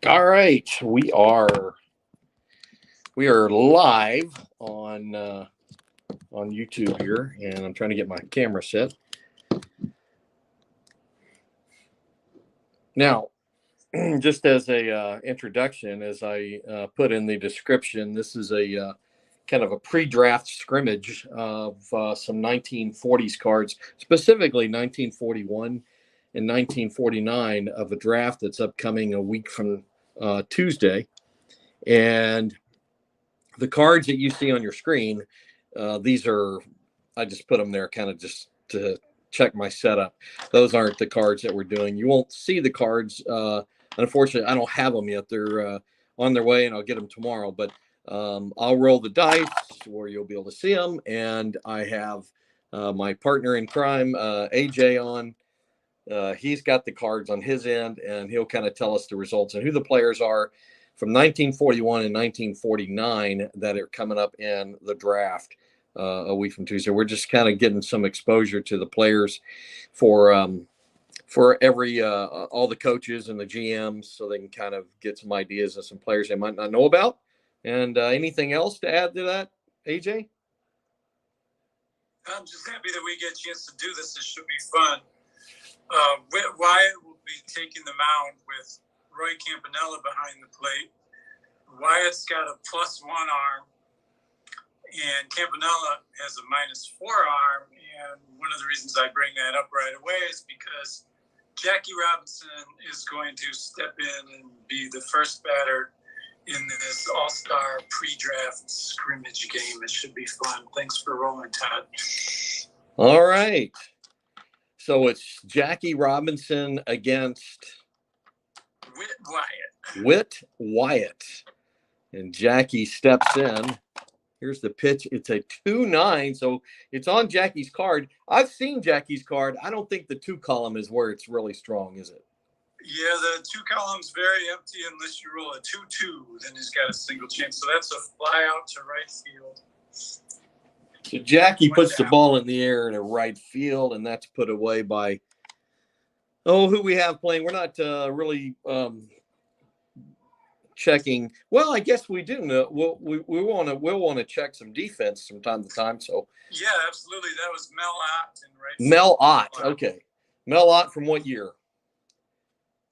All right, we are live on YouTube here, and I'm trying to get my camera set. Now, just as a introduction, as I put in the description, this is a kind of a pre-draft scrimmage of some 1940s cards, specifically 1941 and 1949 of a draft that's upcoming a week from Tuesday, and the cards that you see on your screen, these are, I just put them there kind of just to check my setup. Those aren't the cards that we're doing. You won't see the cards. Unfortunately, I don't have them yet. They're on their way, and I'll get them tomorrow. But I'll roll the dice where you'll be able to see them. And I have my partner in crime, AJ, on. He's got the cards on his end, and he'll kind of tell us the results and who the players are from 1941 and 1949 that are coming up in the draft a week from Tuesday. We're just kind of getting some exposure to the players for every all the coaches and the GMs, so they can kind of get some ideas of some players they might not know about. And anything else to add to that, AJ? I'm just happy that we get a chance to do this. It should be fun. Wyatt will be taking the mound with Roy Campanella behind the plate. Wyatt's got a +1 arm, and Campanella has a -4 arm. And one of the reasons I bring that up right away is because Jackie Robinson is going to step in and be the first batter in this all-star pre-draft scrimmage game. It should be fun. Thanks for rolling, Todd. All right. So it's Jackie Robinson against Whit Wyatt. And Jackie steps in. Here's the pitch. It's a 2-9, so it's on Jackie's card. I've seen Jackie's card. I don't think the 2 column is where it's really strong, is it? Yeah, the 2 column's very empty unless you roll a 2-2. Then he's got a single chance. So that's a fly out to right field. So Jackie puts the ball in the air to right field, and that's put away by, who we have playing. We're not really checking. Well, I guess we do know. We'll want to check some defense from time to time. So yeah, absolutely. That was Mel Ott in right field. Mel Ott. Okay, Mel Ott from what year?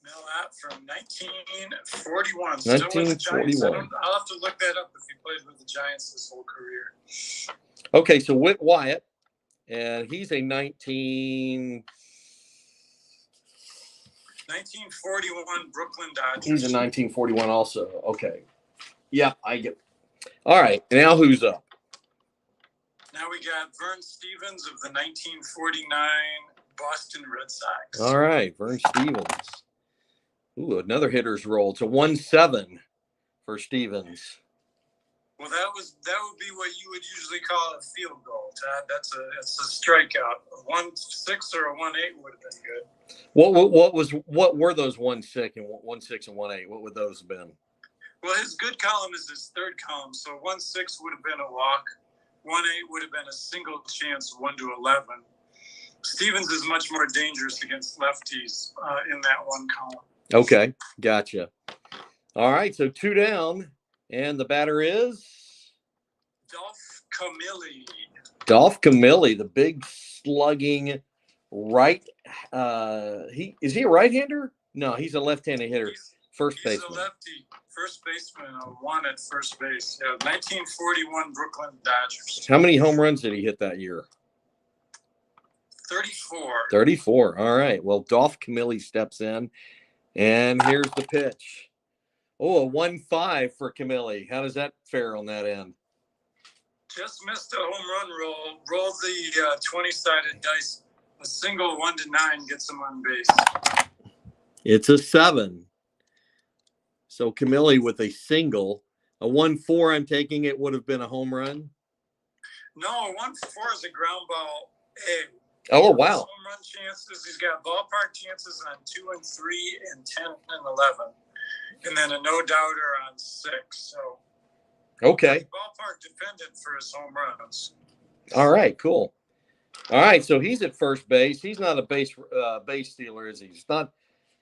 Mel Ott from 1941. 1941. I'll have to look that up if he played with the Giants his whole career. Okay, so Whit Wyatt, and he's a 1941 Brooklyn Dodgers. He's a 1941 also. Okay. Yeah, I get it. All right, now who's up? Now we got Vern Stevens of the 1949 Boston Red Sox. All right, Vern Stevens. Ooh, another hitter's roll. It's a 1-7 for Stevens. Well, that would be what you would usually call a field goal, Todd. That's a strikeout. A 1-6 or a 1-8 would have been good. What were those 1-6 and 1-8? What would those have been? Well, his good column is his third column. So 1-6 would have been a walk. 1-8 would have been a single chance, 1-11. Stevens is much more dangerous against lefties in that one column. Okay, gotcha. All right, so 2 down, and the batter is Dolph Camilli. Dolph Camilli, the big slugging right. Is he a right-hander? No, he's a left-handed hitter. First baseman. He's a lefty. First baseman, a 1 at first base. Yeah, 1941 Brooklyn Dodgers. How many home runs did he hit that year? 34. 34. All right. Well, Dolph Camilli steps in, and here's the pitch. Oh, a 1-5 for Camilli. How does that fare on that end? Just missed a home run roll. Rolled the 20-sided dice. A single 1-9 gets him on base. It's a 7. So Camilli with a single. A 1-4, I'm taking it, would have been a home run? No, 1-4 is a ground ball A. Oh, wow. Home run chances. He's got ballpark chances on 2 and 3 and 10 and 11. And then a no-doubter on 6. So, okay. Ballpark dependent for his home runs. All right, cool. All right, so he's at first base. He's not a base stealer, is he? He's not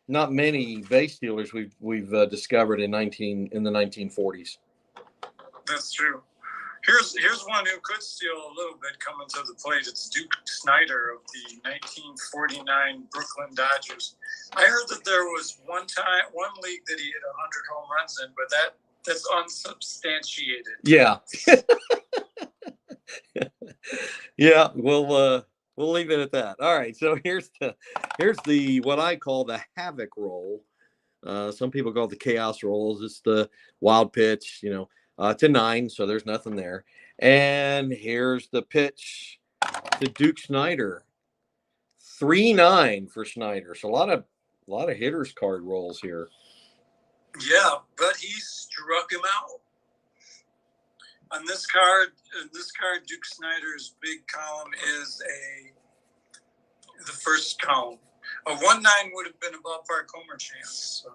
not many base stealers we've discovered in the 1940s. That's true. Here's one who could steal a little bit coming to the plate. It's Duke Snider of the 1949 Brooklyn Dodgers. I heard that there was one league that he hit 100 home runs in, but that's unsubstantiated. Yeah. Yeah, we'll leave it at that. All right, so here's the what I call the havoc roll. Some people call it the chaos rolls. It's the wild pitch, to 9, so there's nothing there. And here's the pitch to Duke Snider. 3-9 for Snider. So a lot of hitters card rolls here. Yeah, but he struck him out. On this card, Duke Snider's big column is the first column. A 1-9 would have been a ballpark homer chance. So.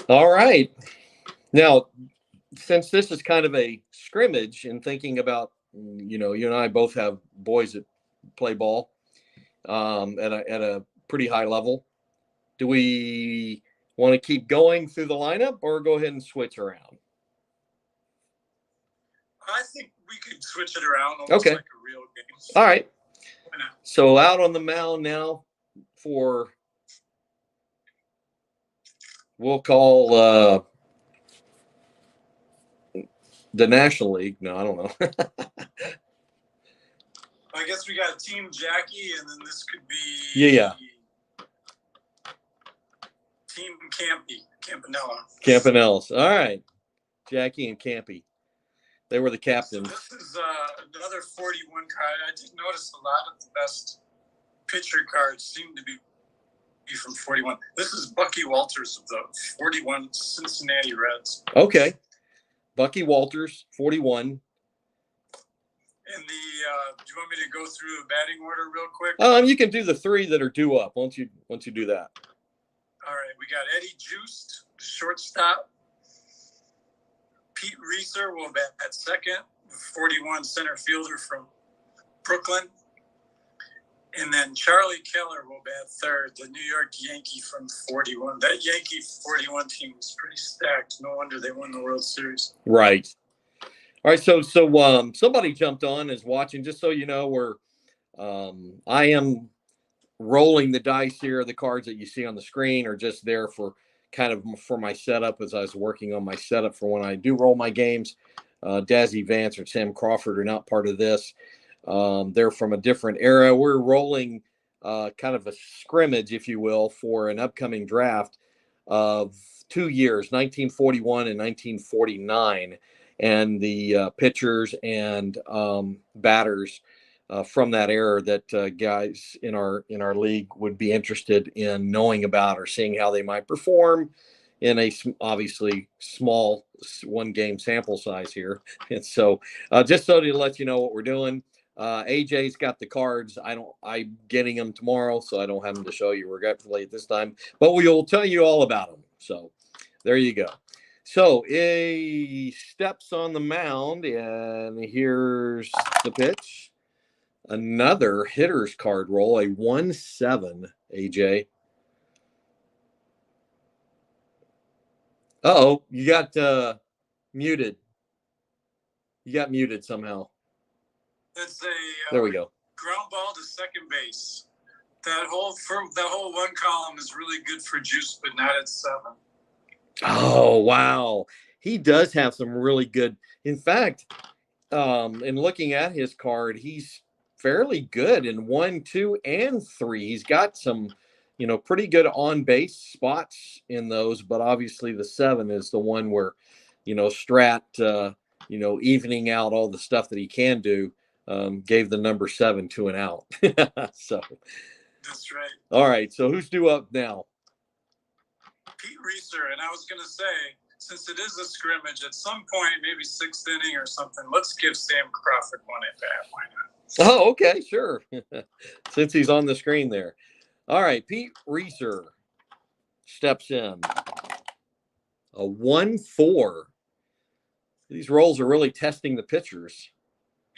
All right. Now, since this is kind of a scrimmage and thinking about, you and I both have boys that play ball at a pretty high level. Do we want to keep going through the lineup or go ahead and switch around? I think we could switch it around almost okay. like a real game. All right. So out on the mound now for, we'll call the National League. No, I don't know. I guess we got Team Jackie, and then this could be yeah. Team Campanella. Campanellas. All right. Jackie and Campy. They were the captains. So this is another 41 card. I did notice a lot of the best pitcher cards seem to be from 41. This is Bucky Walters of the 41 Cincinnati Reds. Okay. Bucky Walters, 41. And do you want me to go through the batting order real quick? You can do the 3 that are due up once you do that. All right, we got Eddie Juiced, shortstop. Pete Reeser will bat at second, 41 center fielder from Brooklyn. And then Charlie Keller will bat third, the New York Yankee from 41. That Yankee 41 team was pretty stacked. No wonder they won the World Series. Right. All right, so somebody jumped on, is watching, just so you know, I am rolling the dice here. The cards that you see on the screen are just there for my setup as I was working on my setup for when I do roll my games. Dazzy Vance or Sam Crawford are not part of this. They're from a different era. We're rolling kind of a scrimmage, if you will, for an upcoming draft of 2 years, 1941 and 1949. And the pitchers and batters from that era that guys in our league would be interested in knowing about or seeing how they might perform in a obviously small 1-game sample size here. And so just so to let you know what we're doing, AJ's got the cards. I'm getting them tomorrow, so I don't have them to show you regretfully at this time, but we will tell you all about them. So there you go. So he steps on the mound, and here's the pitch. Another hitter's card roll, a 1-7, AJ. Uh-oh, you got muted. You got muted somehow. That's there we go. Ground ball to second base. That whole one column is really good for Juice, but not at 7. Oh, wow. He does have some really good. In fact, in looking at his card, he's fairly good in 1, 2, and 3. He's got some, pretty good on base spots in those, but obviously the 7 is the one where, Strat, evening out all the stuff that he can do, gave the number 7 to an out. So that's right. All right. So who's due up now? Pete Reeser. And I was going to say, since it is a scrimmage, at some point, maybe 6th inning or something, let's give Sam Crawford one at bat. Why not? Oh, okay, sure. Since he's on the screen there. All right, Pete Reeser steps in. A 1-4. These rolls are really testing the pitchers.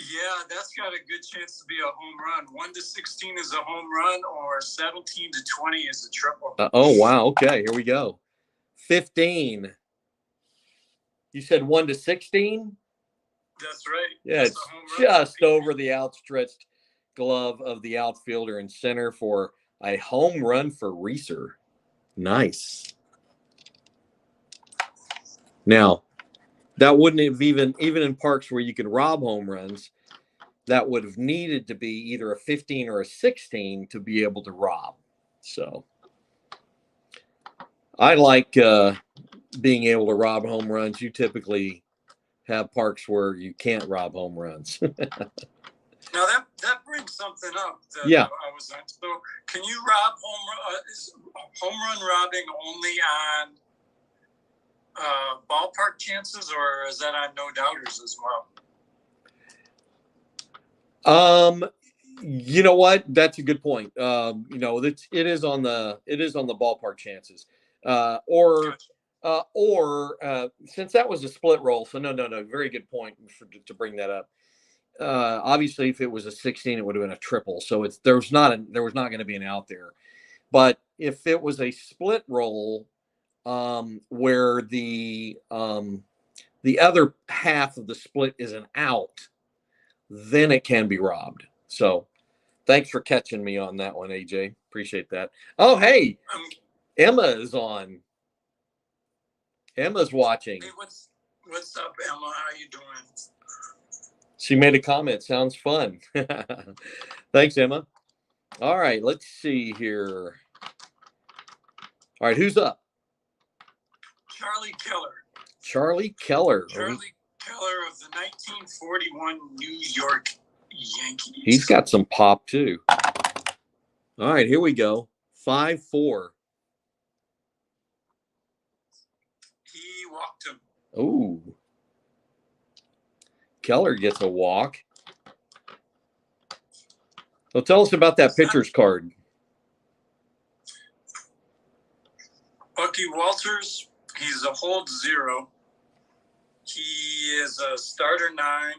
Yeah, that's got a good chance to be a home run. 1 to 16 is a home run, or 17 to 20 is a triple. Oh, wow. Okay, here we go. 15. You said 1 to 16? That's right. Yeah, That's it's a home run. just over the outstretched glove of the outfielder and center for a home run for Reeser. Nice. Now, that wouldn't have even in parks where you could rob home runs, that would have needed to be either a 15 or a 16 to be able to rob. So I like being able to rob home runs. You typically have parks where you can't rob home runs. Now that brings something up that Yeah. I was on. So can you rob is home run robbing only on ballpark chances, or is that on no doubters as well? You know what? That's a good point. You know, it is on the ballpark chances. Or since that was a split roll, so no, very good point to bring that up. Obviously, if it was a 16, it would have been a triple. So there was not going to be an out there. But if it was a split roll, where the other half of the split is an out, then it can be robbed. So thanks for catching me on that one, AJ. Appreciate that. Oh, hey, Emma is on. Emma's watching. Hey, what's up, Emma? How you doing? She made a comment. Sounds fun. Thanks, Emma. All right, let's see here. All right, who's up? Charlie Keller. Charlie Keller. Charlie Keller of the 1941 New York Yankees. He's got some pop, too. All right, here we go. 5-4. He walked him. Ooh. Keller gets a walk. So tell us about that pitcher's card. Bucky Walters, he's a hold 0. He is a starter 9,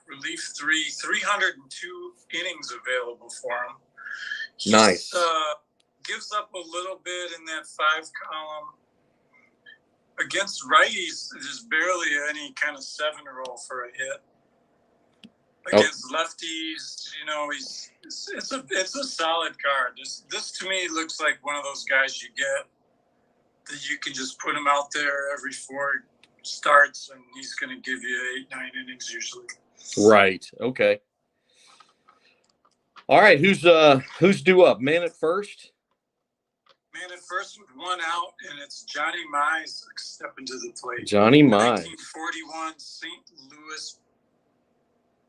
relief 3, 302 innings available for him. Nice. Gives up a little bit in that 5 column. Against righties, there's barely any kind of 7 roll for a hit. Against lefties, you know, it's a solid card. This to me looks like one of those guys you get that you can just put him out there every 4 starts, and he's going to give you 8-9 innings usually. Right. Okay. All right. Who's due up? Man at first. Man at first with 1 out, and it's Johnny Mize stepping to the plate. Johnny Mize. 1941 St. Louis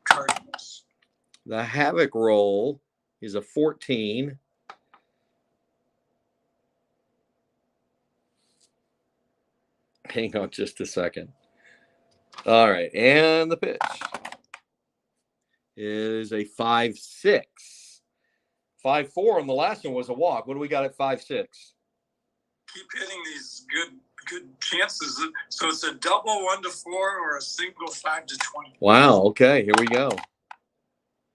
Cardinals. The Havoc roll is a 14. Hang on just a second. All right, and the pitch is a 5-6. 5-4 on the last one was a walk. What do we got at 5-6? Keep hitting these good chances. So it's a double 1 to 4 or a single 5 to 20. Wow. Okay, here we go.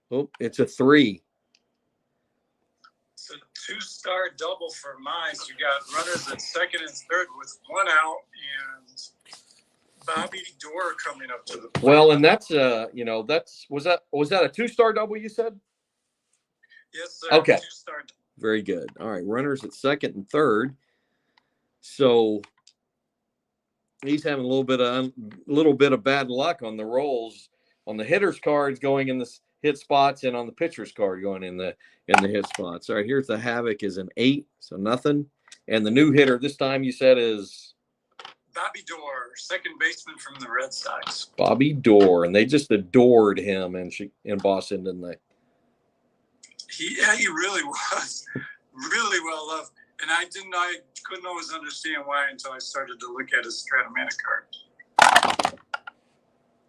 Oh, it's a 3. It's a 2-star double for Mize. You got runners at second and third with 1 out, and Bobby Dorr coming up to the plate. Well, and that's was that a 2-star double you said? Yes, sir. Okay. 2-star. Very good. All right, runners at second and third. So he's having a little bit of bad luck on the rolls, on the hitter's cards going in the hit spots, and on the pitcher's card going in the hit spots. All right, here's the Havoc is an 8, so nothing. And the new hitter this time you said is Bobby Dorr, second baseman from the Red Sox. Bobby Dorr, and they just adored him in Boston, didn't they? He really was really well loved, and I couldn't always understand why until I started to look at his Strat-o-matic card.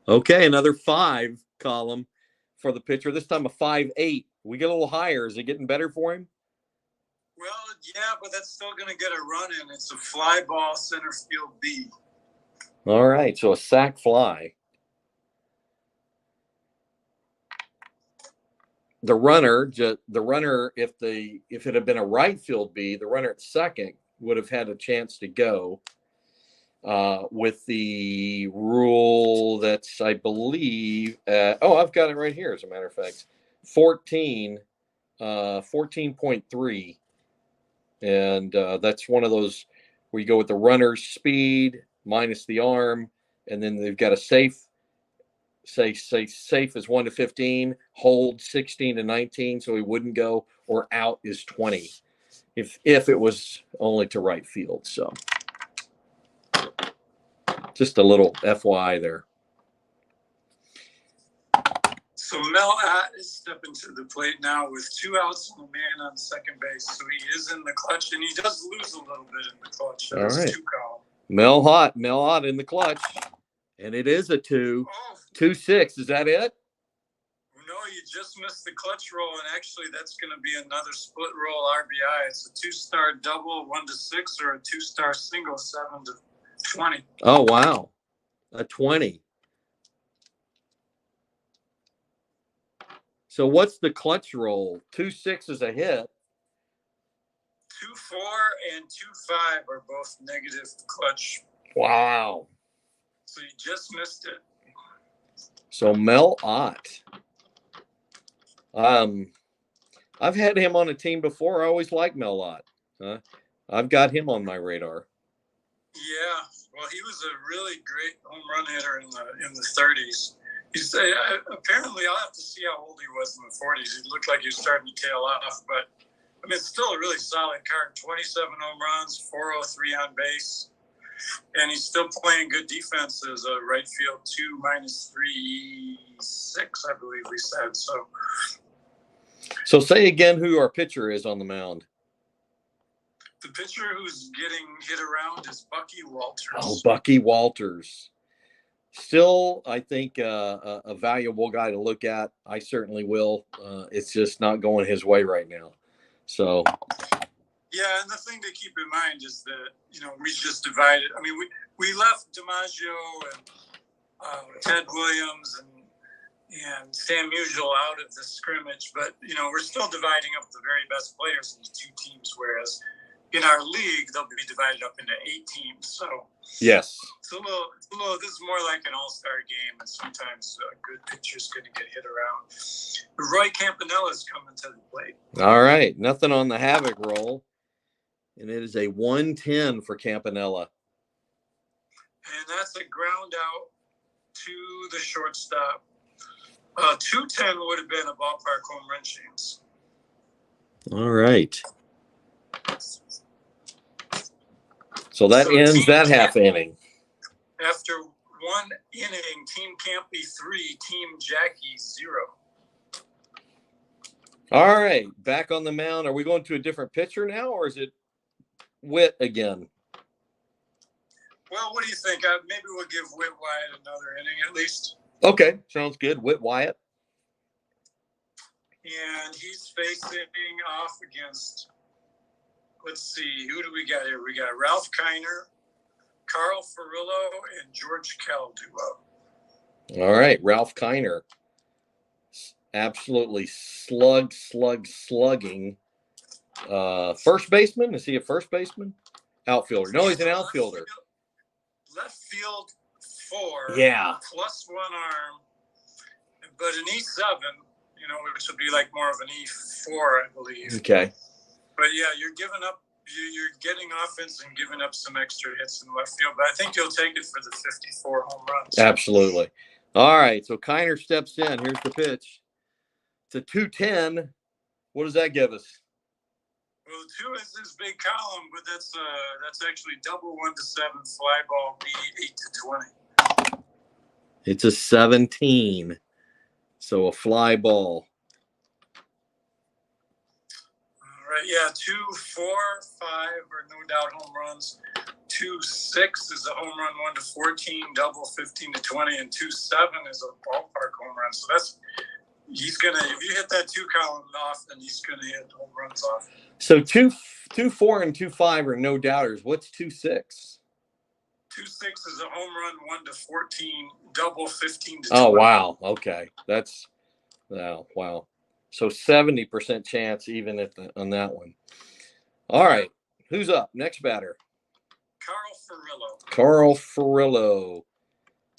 Okay, another 5 column for the pitcher. This time a 5-8. We get a little higher. Is it getting better for him? Well, yeah, but that's still going to get a run in. It's a fly ball, center field B. All right, so a sac fly. the runner, if it had been a right field B, the runner at second would have had a chance to go. With the rule that's, I believe, I've got it right here, as a matter of fact, 14.3. And that's one of those where you go with the runner's speed minus the arm, and then they've got a safe, say safe is 1 to 15, hold 16 to 19, so he wouldn't go, or out is 20 if it was only to right field. So just a little FYI there. So Mel is stepping to the plate now with 2 outs and a man on second base. So he is in the clutch, and he does lose a little bit in the clutch. All right. 2 count. Mel Hot in the clutch, and it is a 2-6. Is that it? No, you just missed the clutch roll, and actually that's going to be another split roll RBI. It's a 2-star double, 1 to 6, or a 2-star single, 7 to 20. Oh, wow. A 20. So what's the clutch roll? 2-6 is a hit. 2-4 and 2-5 are both negative clutch. Wow. So you just missed it. So Mel Ott. I've had him on a team before. I always liked Mel Ott. I've got him on my radar. Yeah. Well, he was a really great home run hitter in the 30s. He's apparently, I'll have to see how old he was in the 40s. He looked like he was starting to tail off, but I mean, it's still a really solid card. 27 home runs, 403 on base, and he's still playing good defense as a right field 2 -3-6, I believe we said. So say again who our pitcher is on the mound. The pitcher who's getting hit around is Bucky Walters. Oh, Bucky Walters. Still, I think a valuable guy to look at. I certainly will. It's just not going his way right now. So. Yeah, and the thing to keep in mind is that, we just divided. I mean, we left DiMaggio and Ted Williams and Sam Musial out of the scrimmage, but, we're still dividing up the very best players into 2 teams, whereas in our league, they'll be divided up into 8 teams. So yes, it's a little. This is more like an all-star game, and sometimes a good pitcher's going to get hit around. Roy Campanella is coming to the plate. All right, nothing on the havoc roll, and it is a 110 for Campanella. And that's a ground out to the shortstop. 210 would have been a ballpark home run chance. All right. So that ends that half inning. After 1 inning, Team Campy 3, Team Jackie 0. All right, back on the mound. Are we going to a different pitcher now, or is it Witt again? Well, what do you think? Maybe we'll give Witt Wyatt another inning at least. Okay, sounds good. Witt Wyatt. And he's facing off against, let's see, who do we got here? We got Ralph Kiner, Carl Furillo, and George Calduo. All right, Ralph Kiner. Absolutely slugging. First baseman? Is he a first baseman? Outfielder. No, he's an outfielder. Left field 4. Yeah. Plus 1 arm. But an E7, which would be like more of an E4, I believe. Okay. But yeah, you're getting offense and giving up some extra hits in left field. But I think you'll take it for the 54 home runs. Absolutely. All right, so Kiner steps in. Here's the pitch. It's a 210. What does that give us? Well, 2 is this big column, but that's actually double 1 to 7 fly ball B 8 to 20. It's a 17. So a fly ball. All right, yeah, 2, 4, 5 are no doubt home runs. 2, 6 is a home run 1 to 14, double 15 to 20, and 2, 7 is a ballpark home run. So if you hit that 2 column off, then he's gonna hit home runs off. So 2, 4, and 2, 5 are no doubters. What's 2, 6? 2, 6 is a home run 1 to 14, double 15 to 20. Oh wow, okay, wow. So 70% chance even on that one. All right. Who's up? Next batter. Carl Furillo.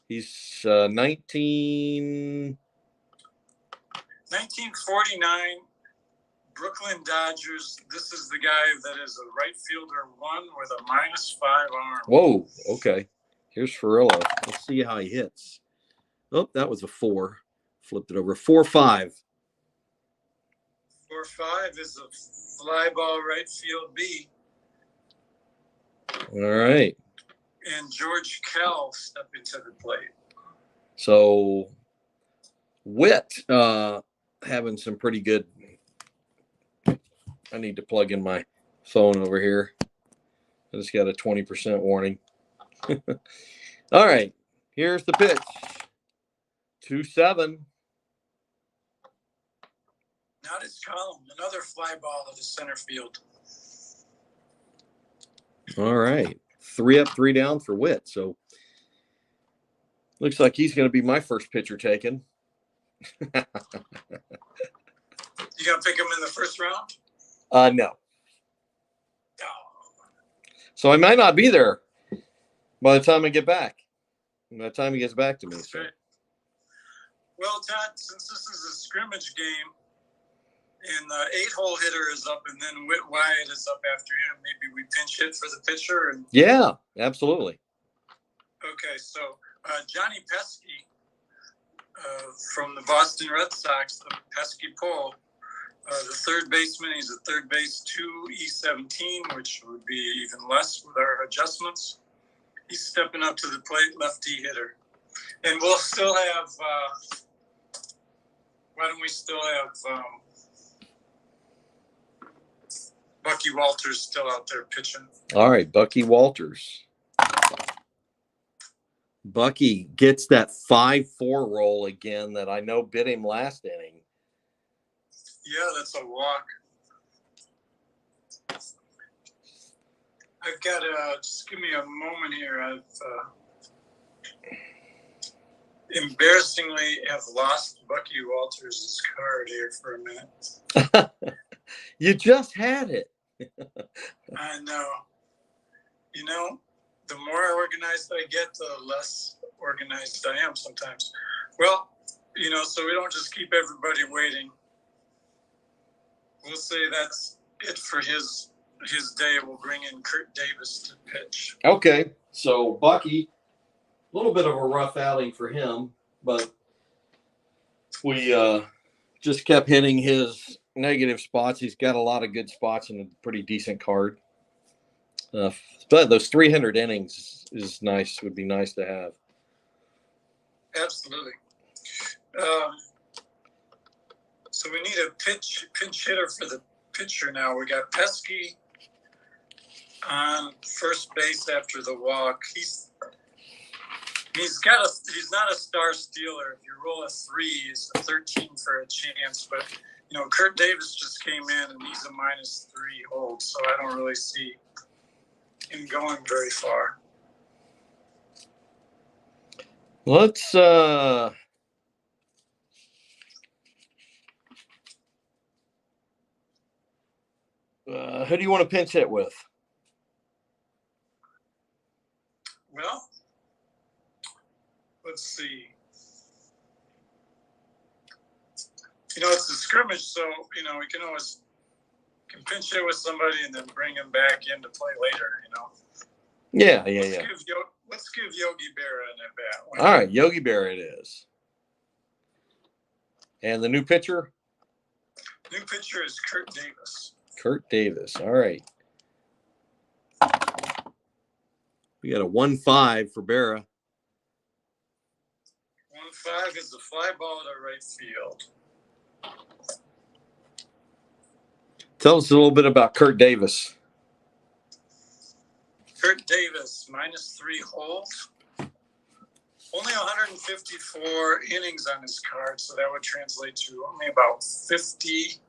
He's 1949 Brooklyn Dodgers. This is the guy that is a right fielder 1 with a -5 arm. Whoa. Okay. Here's Furillo. Let's see how he hits. Oh, that was a 4. Flipped it over. 4-5. 4-5 is a fly ball right field B. All right. And George Kell stepping to the plate. So Witt having some pretty good. I need to plug in my phone over here. I just got a 20% warning. All right. Here's the pitch. 2-7. Not his column. Another fly ball to center field. All right. 3 up, 3 down for Witt. So looks like he's going to be my first pitcher taken. You going to pick him in the first round? No. Oh. So I might not be there by the time I get back. By the time he gets back to me. So. Right. Well, Todd, since this is a scrimmage game and the 8-hole hitter is up and then Whit Wyatt is up after him, maybe we pinch hit for the pitcher. And yeah, absolutely. Okay, so Johnny Pesky from the Boston Red Sox, the Pesky Pole, the third baseman, he's at third base 2E17, which would be even less with our adjustments. He's stepping up to the plate, lefty hitter. And we'll still have, why don't we still have Bucky Walters still out there pitching? All right, Bucky Walters. Bucky gets that 5-4 roll again that I know bit him last inning. Yeah, that's a walk. I've got to, just give me a moment here. I've embarrassingly have lost Bucky Walters' card here for a minute. You just had it. I know. You know, the more organized I get, the less organized I am sometimes. Well, you know, so we don't just keep everybody waiting. We'll say that's it for his day. We'll bring in Kurt Davis to pitch. Okay, so Bucky, a little bit of a rough outing for him, but we just kept hitting his negative spots. He's got a lot of good spots and a pretty decent card. But those 300 innings is nice. Would be nice to have. Absolutely. So we need a pinch hitter for the pitcher now. We got Pesky on first base after the walk. He's not a star stealer. If you roll a 3, he's a 13 for a chance. But you know, Kurt Davis just came in and he's a -3 hold, so I don't really see him going very far. Let's who do you want to pinch hit with? Well, let's see. You know, it's a scrimmage, so, you know, we can always pinch hit with somebody and then bring him back in to play later, you know. Yeah. Let's give Yogi Berra an at-bat. All right, Yogi Berra it is. And the new pitcher? New pitcher is Kurt Davis. Kurt Davis. All right. We got a 1-5 for Berra. 1-5 is the fly ball to right field. Tell us a little bit about Kurt Davis. Kurt Davis, -3 holds. Only 154 innings on his card, so that would translate to only about 50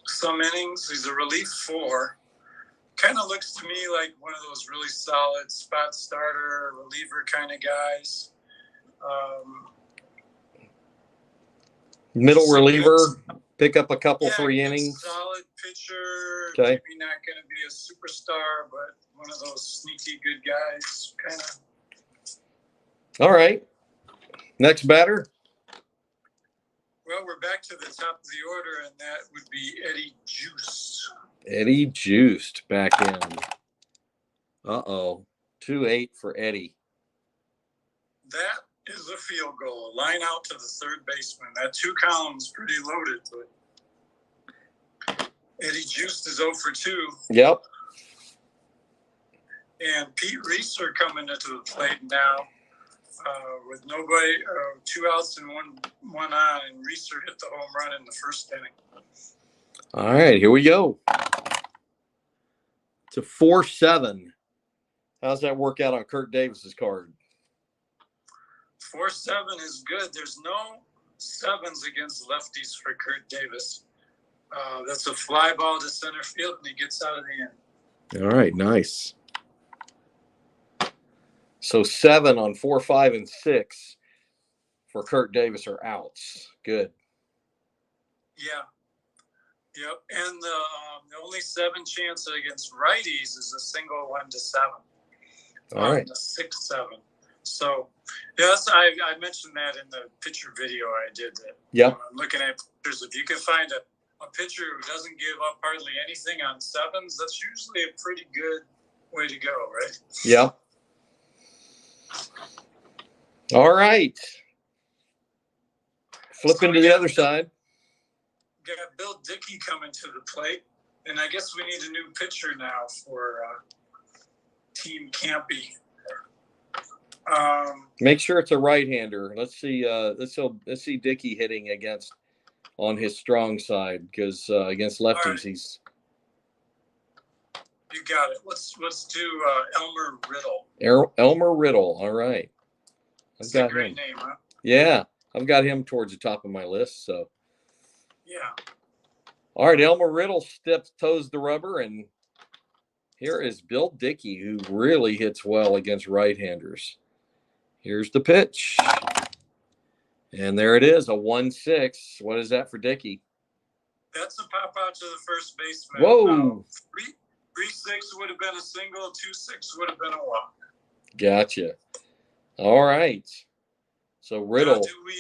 some innings. He's a relief 4. Kind of looks to me like one of those really solid spot starter, reliever kind of guys. Middle reliever, Pick up a couple, Yeah, 3 good, innings. solid pitcher. Okay. Maybe not going to be a superstar, but one of those sneaky good guys, kind of. All right. Next batter. Well, we're back to the top of the order, and that would be Eddie Juiced. Eddie Juiced back in. 2-8 for Eddie. That is a field goal. Line out to the third baseman. That 2 columns pretty loaded. But Eddie Juiced is 0 for 2. Yep. And Pete Reeser coming into the plate now with nobody, 2 outs and one on, and Reeser hit the home run in the first inning. All right, here we go. To 4-7. How's that work out on Kirk Davis's card? 4-7 is good. There's no 7s against lefties for Kurt Davis. That's a fly ball to center field, and he gets out of the end. All right, nice. So 7 on 4, 5, and 6 for Kirk Davis are outs. Good. Yeah. Yep. And the only 7 chance against righties is a single 1 to 7. All right. The 6-7. So, yes, I mentioned that in the pitcher video I did. That, yep. I'm looking at pitchers. If you can find a pitcher who doesn't give up hardly anything on 7s, that's usually a pretty good way to go, right? Yep. All right. Flipping to the other side. Got Bill Dickey coming to the plate, and I guess we need a new pitcher now for Team Campy. Make sure it's a right-hander. Let's see. Let's see Dickey hitting on his strong side, because against lefties right. he's. You got it. Let's do Elmer Riddle. Elmer Riddle. All right. That's a great name, huh? Yeah, I've got him towards the top of my list. So. Yeah. All right, Elmer Riddle toes the rubber, and here is Bill Dickey, who really hits well against right-handers. Here's the pitch. And there it is, a 1-6. What is that for Dickey? That's a pop out to the first baseman. Whoa. 3-6 would have been a single, 2-6 would have been a walk. Gotcha. All right. So Riddle. Now, do we,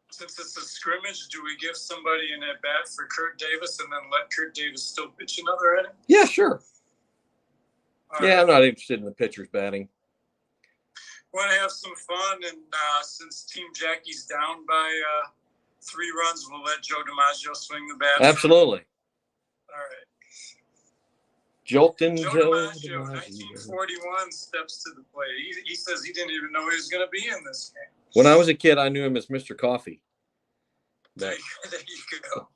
since it's a scrimmage, do we give somebody an at bat for Kurt Davis and then let Kurt Davis still pitch another inning? Yeah, sure. All yeah, right. I'm not interested in the pitcher's batting. Want to have some fun, and since Team Jackie's down by 3 runs, we'll let Joe DiMaggio swing the bat. Absolutely. All right. Jolton Joe DiMaggio, 1941, steps to the plate. He says he didn't even know he was going to be in this game. When I was a kid, I knew him as Mr. Coffee. There you go.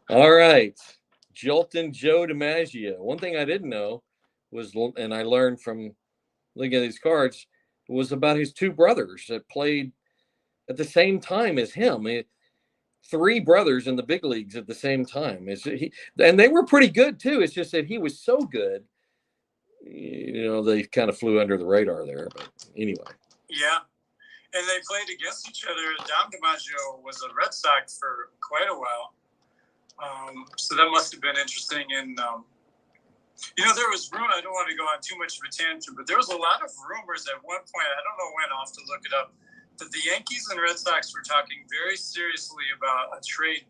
All right. Jolton Joe DiMaggio. One thing I didn't know was, and I learned from looking at these cards, was about his 2 brothers that played at the same time as him. 3 brothers in the big leagues at the same time. And they were pretty good too. It's just that he was so good, they kind of flew under the radar there. But anyway. Yeah. And they played against each other. Dom DiMaggio was a Red Sox for quite a while. So that must have been interesting. And, there was room. I don't want to go on too much of a tangent, but there was a lot of rumors at one point. I don't know when. I'll have to look it up. That the Yankees and Red Sox were talking very seriously about trading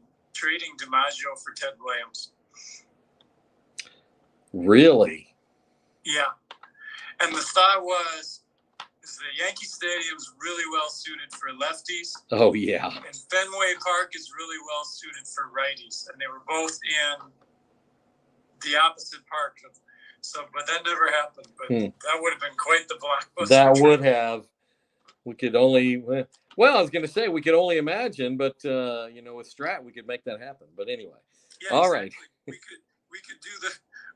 DiMaggio for Ted Williams. Really? Yeah. And the thought was, the Yankee Stadium's really well suited for lefties. Oh, yeah. And Fenway Park is really well suited for righties. And they were both in the opposite park. But that never happened. But that would have been quite the blockbuster. That would have. We could only, I was going to say we could only imagine, but, with Strat, we could make that happen. But anyway. Yeah, all exactly. right.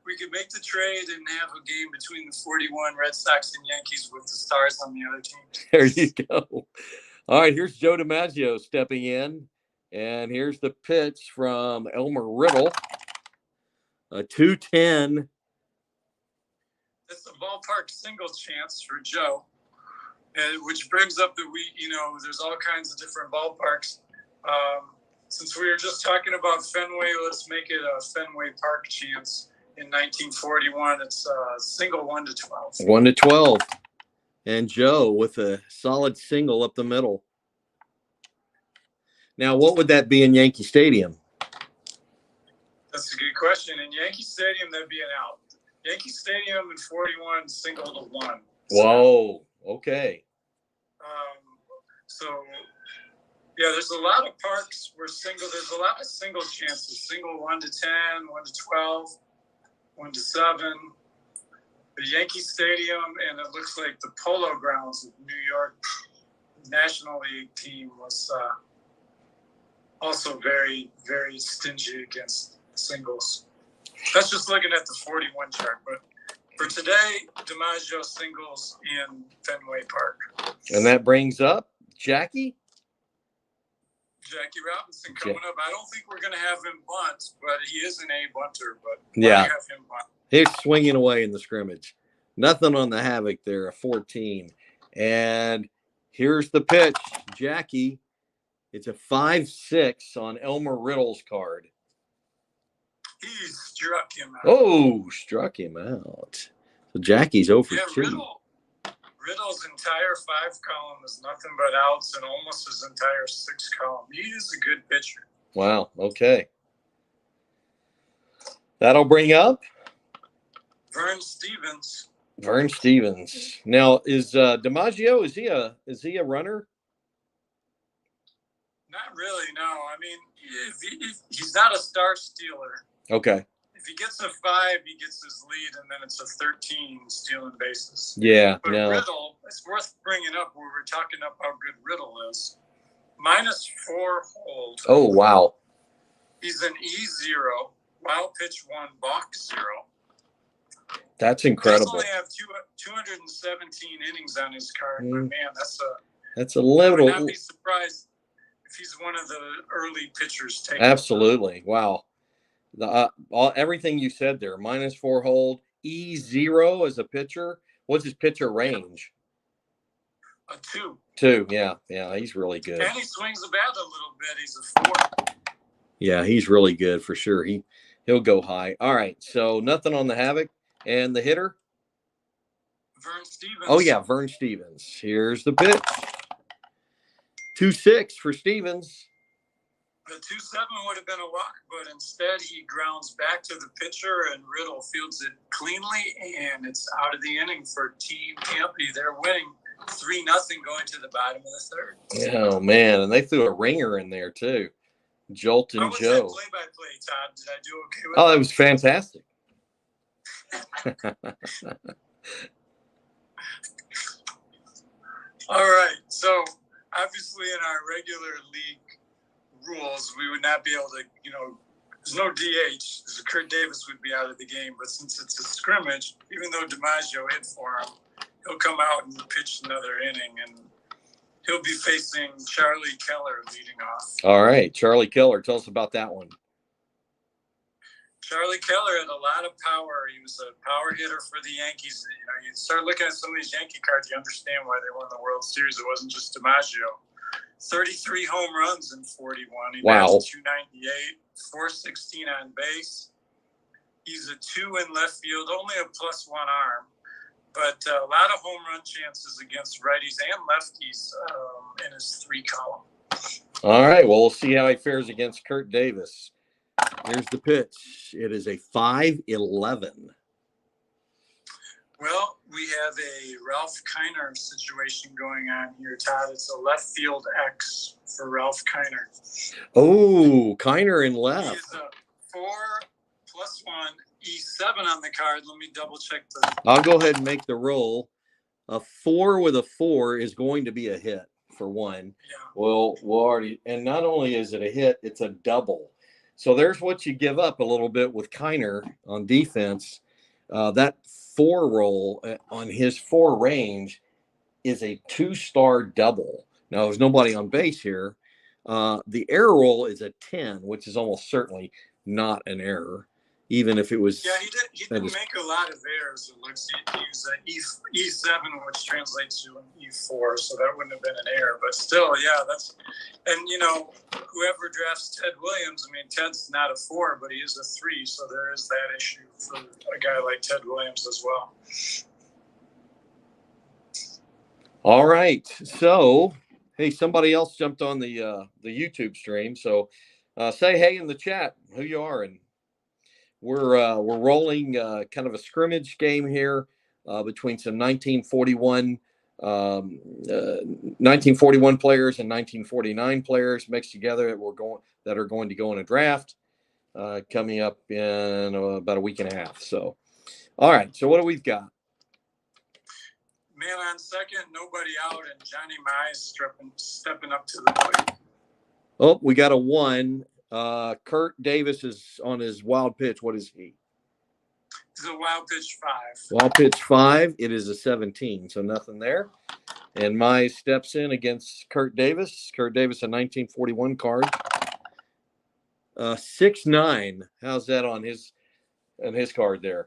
We could make the trade and have a game between the 41 Red Sox and Yankees with the Stars on the other team. There you go. All right, here's Joe DiMaggio stepping in. And here's the pitch from Elmer Riddle. A 2-10. It's a ballpark single chance for Joe, which brings up that there's all kinds of different ballparks. Since we were just talking about Fenway, let's make it a Fenway Park chance. In 1941, it's single 1-12. 1-12. And Joe with a solid single up the middle. Now, what would that be in Yankee Stadium? That's a good question. In Yankee Stadium, that'd be an out. Yankee Stadium in 41, single to 1. Whoa. Okay. So, yeah, there's a lot of parks where there's a lot of single chances. Single 1-10, 1-12, 1-7. The Yankee Stadium, and it looks like the Polo Grounds of New York National League team was also very, very stingy against singles. That's just looking at the 41 chart. But for today, DiMaggio singles in Fenway Park. And that brings up Jackie Robinson coming up. I don't think we're going to have him bunt, but he is an A bunter. But yeah, have him bunt. He's swinging away in the scrimmage. Nothing on the Havoc there, a 14. And here's the pitch. Jackie, it's a 5-6 on Elmer Riddle's card. He struck him out. Oh, struck him out. So Jackie's 0 for 2. Riddle's entire 5 column is nothing but outs, and almost his entire 6 column. He is a good pitcher. Wow. Okay. That'll bring up Vern Stevens. Now, is DiMaggio, is he a runner? Not really, no. I mean, if he's not a star stealer. Okay. If he gets a 5, he gets his lead, and then it's a 13 stealing bases. Yeah, but no. Riddle, it's worth bringing up where we're talking up how good Riddle is. -4 hold. Oh, wow. He's an E0, wild pitch 1, balk 0. That's incredible. He only have 217 innings on his card, but man, that's a little. I would not be surprised if he's one of the early pitchers taken. Absolutely. Wow. Everything you said there, -4 hold, E0 as a pitcher. What's his pitcher range? A 2. 2, yeah, he's really good. And he swings the bat a little bit. He's a 4. Yeah, he's really good for sure. He'll go high. All right, so nothing on the Havoc. And the hitter? Vern Stevens. Oh, yeah, Vern Stevens. Here's the pitch. 2-6 for Stevens. The 2-7 would have been a walk, but instead he grounds back to the pitcher, and Riddle fields it cleanly, and it's out of the inning for Team Campy. They're winning 3-0 going to the bottom of the 3rd. Oh, man, and they threw a ringer in there, too. Jolt and Joe. How was that play-by-play, Todd? Did I do okay with that? It was fantastic. All right. So obviously in our regular league rules, we would not be able to, there's no DH. So Kurt Davis would be out of the game. But since it's a scrimmage, even though DiMaggio hit for him, he'll come out and pitch another inning, and he'll be facing Charlie Keller leading off. All right. Charlie Keller. Tell us about that one. Charlie Keller had a lot of power. He was a power hitter for the Yankees. You start looking at some of these Yankee cards, you understand why they won the World Series. It wasn't just DiMaggio. 33 home runs in 41. He batted .298, .416 on base. He's a 2 in left field, only a +1 arm, but a lot of home run chances against righties and lefties in his 3 column. All right. Well, we'll see how he fares against Kurt Davis. Here's the pitch. It is a 5-11. Well, we have a Ralph Kiner situation going on here, Todd. It's a left field X for Ralph Kiner. Oh, Kiner in left. He's a 4+1 E7 on the card. Let me double check I'll go ahead and make the roll. A 4 with a 4 is going to be a hit for one. Yeah. Well, we'll already, and not only is it a hit, it's a double. So there's what you give up a little bit with Kiner on defense. That 4 roll on his 4 range is a 2-star double. Now, there's nobody on base here. The error roll is a 10, which is almost certainly not an error. even if it was. Yeah, he didn't make a lot of errors. It looks he used an E7, which translates to an E4, so that wouldn't have been an error. But still, yeah, that's, and whoever drafts Ted Williams, I mean, Ted's not a 4, but he is a 3, so there is that issue for a guy like Ted Williams as well. All right, so hey, somebody else jumped on the YouTube stream, so say hey in the chat who you are, and we're rolling kind of a scrimmage game here between some 1941 players and 1949 players mixed together that are going to go in a draft coming up in about a week and a half. So, all right. So what do we've got? Man on second, nobody out, and Johnny Mize stepping up to the plate. Oh, we got a 1. Kurt Davis is on his wild pitch. What is he? It's a wild pitch 5. Wild pitch 5. It is a 17, so nothing there. And Mize steps in against Kurt Davis. Kurt Davis, a 1941 card. 6'9". How's that on his card there?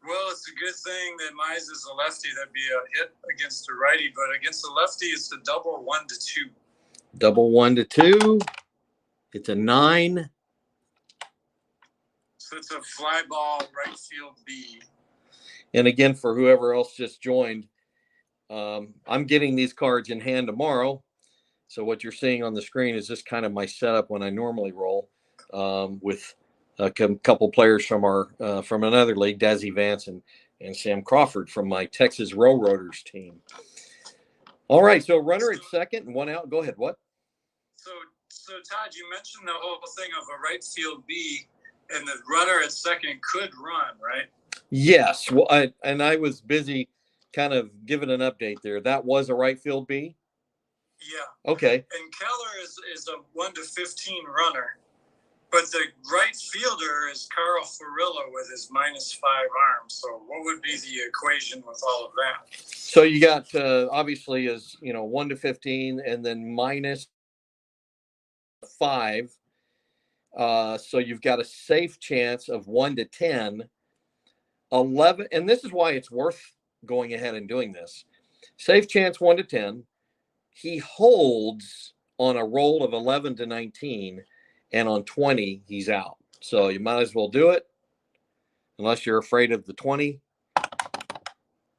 Well, it's a good thing that Mize is a lefty. That'd be a hit against a righty, but against a lefty, it's a double 1-2. Double 1-2. It's a 9. So it's a fly ball, right field B. And again, for whoever else just joined, I'm getting these cards in hand tomorrow. So what you're seeing on the screen is just kind of my setup when I normally roll with a couple players from our from another league, Dazzy Vance and Sam Crawford from my Texas Railroaders team. All right, so runner at second and 1 out. Go ahead. What? So Todd, you mentioned the whole thing of a right field B, and the runner at second could run, right? Yes. Well, I was busy kind of giving an update there. That was a right field B? Yeah. Okay. And Keller is a 1-15 runner, but the right fielder is Carl Furillo with his -5 arm. So what would be the equation with all of that? So you got obviously is 1-15 and then -5. So you've got a safe chance of 1-10, 11, and this is why it's worth going ahead and doing this. Safe chance 1-10. He holds on a roll of 11-19, and on 20 he's out. So you might as well do it, unless you're afraid of the 20.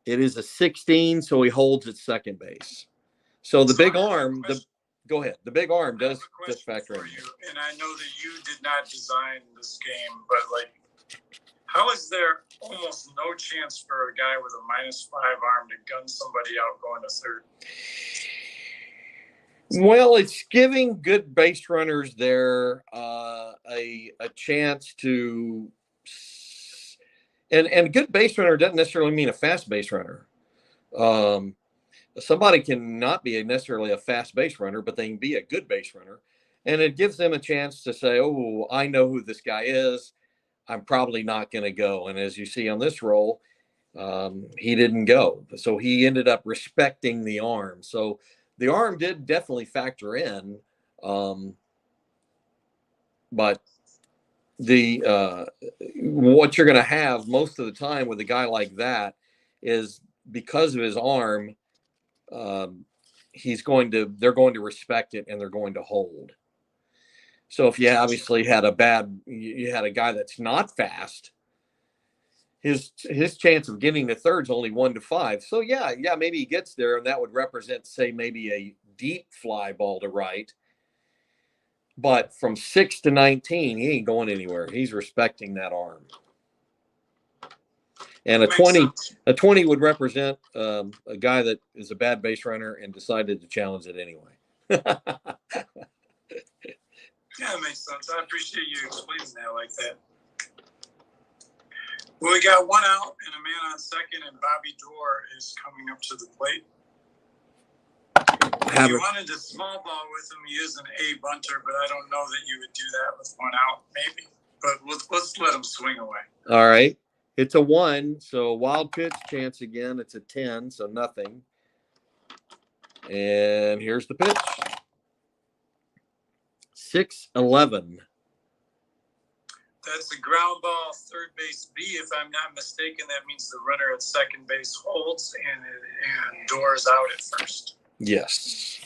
It is a 16, so he holds at second base. So the big arm, go ahead. The big arm does factor in. And I know that you did not design this game, but how is there almost no chance for a guy with a -5 arm to gun somebody out going to third? Well, it's giving good base runners there a chance to, and good base runner doesn't necessarily mean a fast base runner. Somebody can not be necessarily a fast base runner, but they can be a good base runner, and it gives them a chance to say, "Oh, I know who this guy is. I'm probably not going to go." And as you see on this roll, he didn't go, so he ended up respecting the arm. So the arm did definitely factor in, but the what you're going to have most of the time with a guy like that is because of his arm, they're going to respect it and they're going to hold. So if you obviously had you had a guy that's not fast, his chance of getting to third's only 1-5. So yeah, maybe he gets there, and that would represent, say, maybe a deep fly ball to right. But from 6-19, he ain't going anywhere. He's respecting that arm. And a 20 would represent a guy that is a bad base runner and decided to challenge it anyway. Yeah, it makes sense. I appreciate you explaining that like that. Well, we got 1 out and a man on second, and Bobby Dorr is coming up to the plate. If you wanted a small ball with him, he is an A bunter, but I don't know that you would do that with 1 out, maybe. But let's let him swing away. All right. It's a 1, so wild pitch chance again. It's a 10, so nothing. And here's the pitch. 6-11. That's a ground ball, third base B. If I'm not mistaken, that means the runner at second base holds and doors out at first. Yes.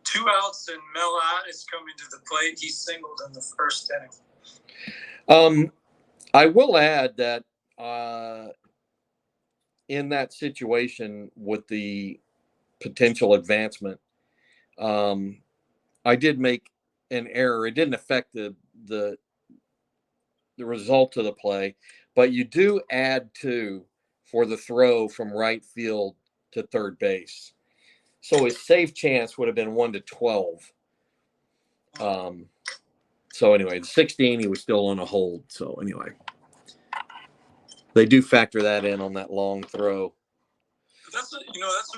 Two outs, and Mel Ott is coming to the plate. He singled in the first inning. I will add that in that situation with the potential advancement, I did make an error. It didn't affect the result of the play, but you do add 2 for the throw from right field to third base. So his save chance would have been 1-12. So anyway, the 16, he was still on a hold. So anyway, they do factor that in on that long throw. That's a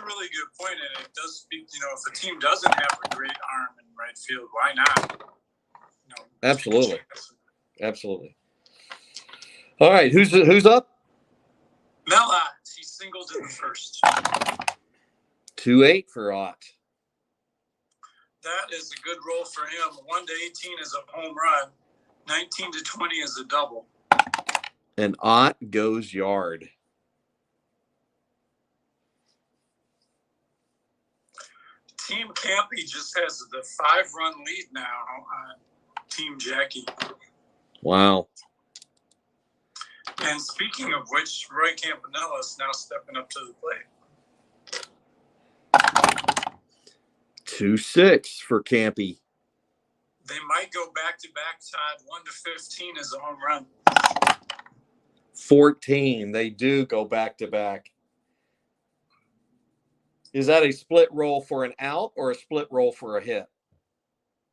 really good point, and it does speak. If a team doesn't have a great arm in right field, why not? Absolutely. All right, who's up? Mel Ott. He singled in the first. 2-8 for Ott. That is a good roll for him. 1-18 is a home run. 19-20 is a double. And Ott goes yard. Team Campy just has the 5-run lead now on Team Jackie. Wow. And speaking of which, Roy Campanella is now stepping up to the plate. 2-6 for Campy. They might go back-to-back, Todd. 1-15 is a home run. 14. They do go back-to-back. Is that a split roll for an out or a split roll for a hit?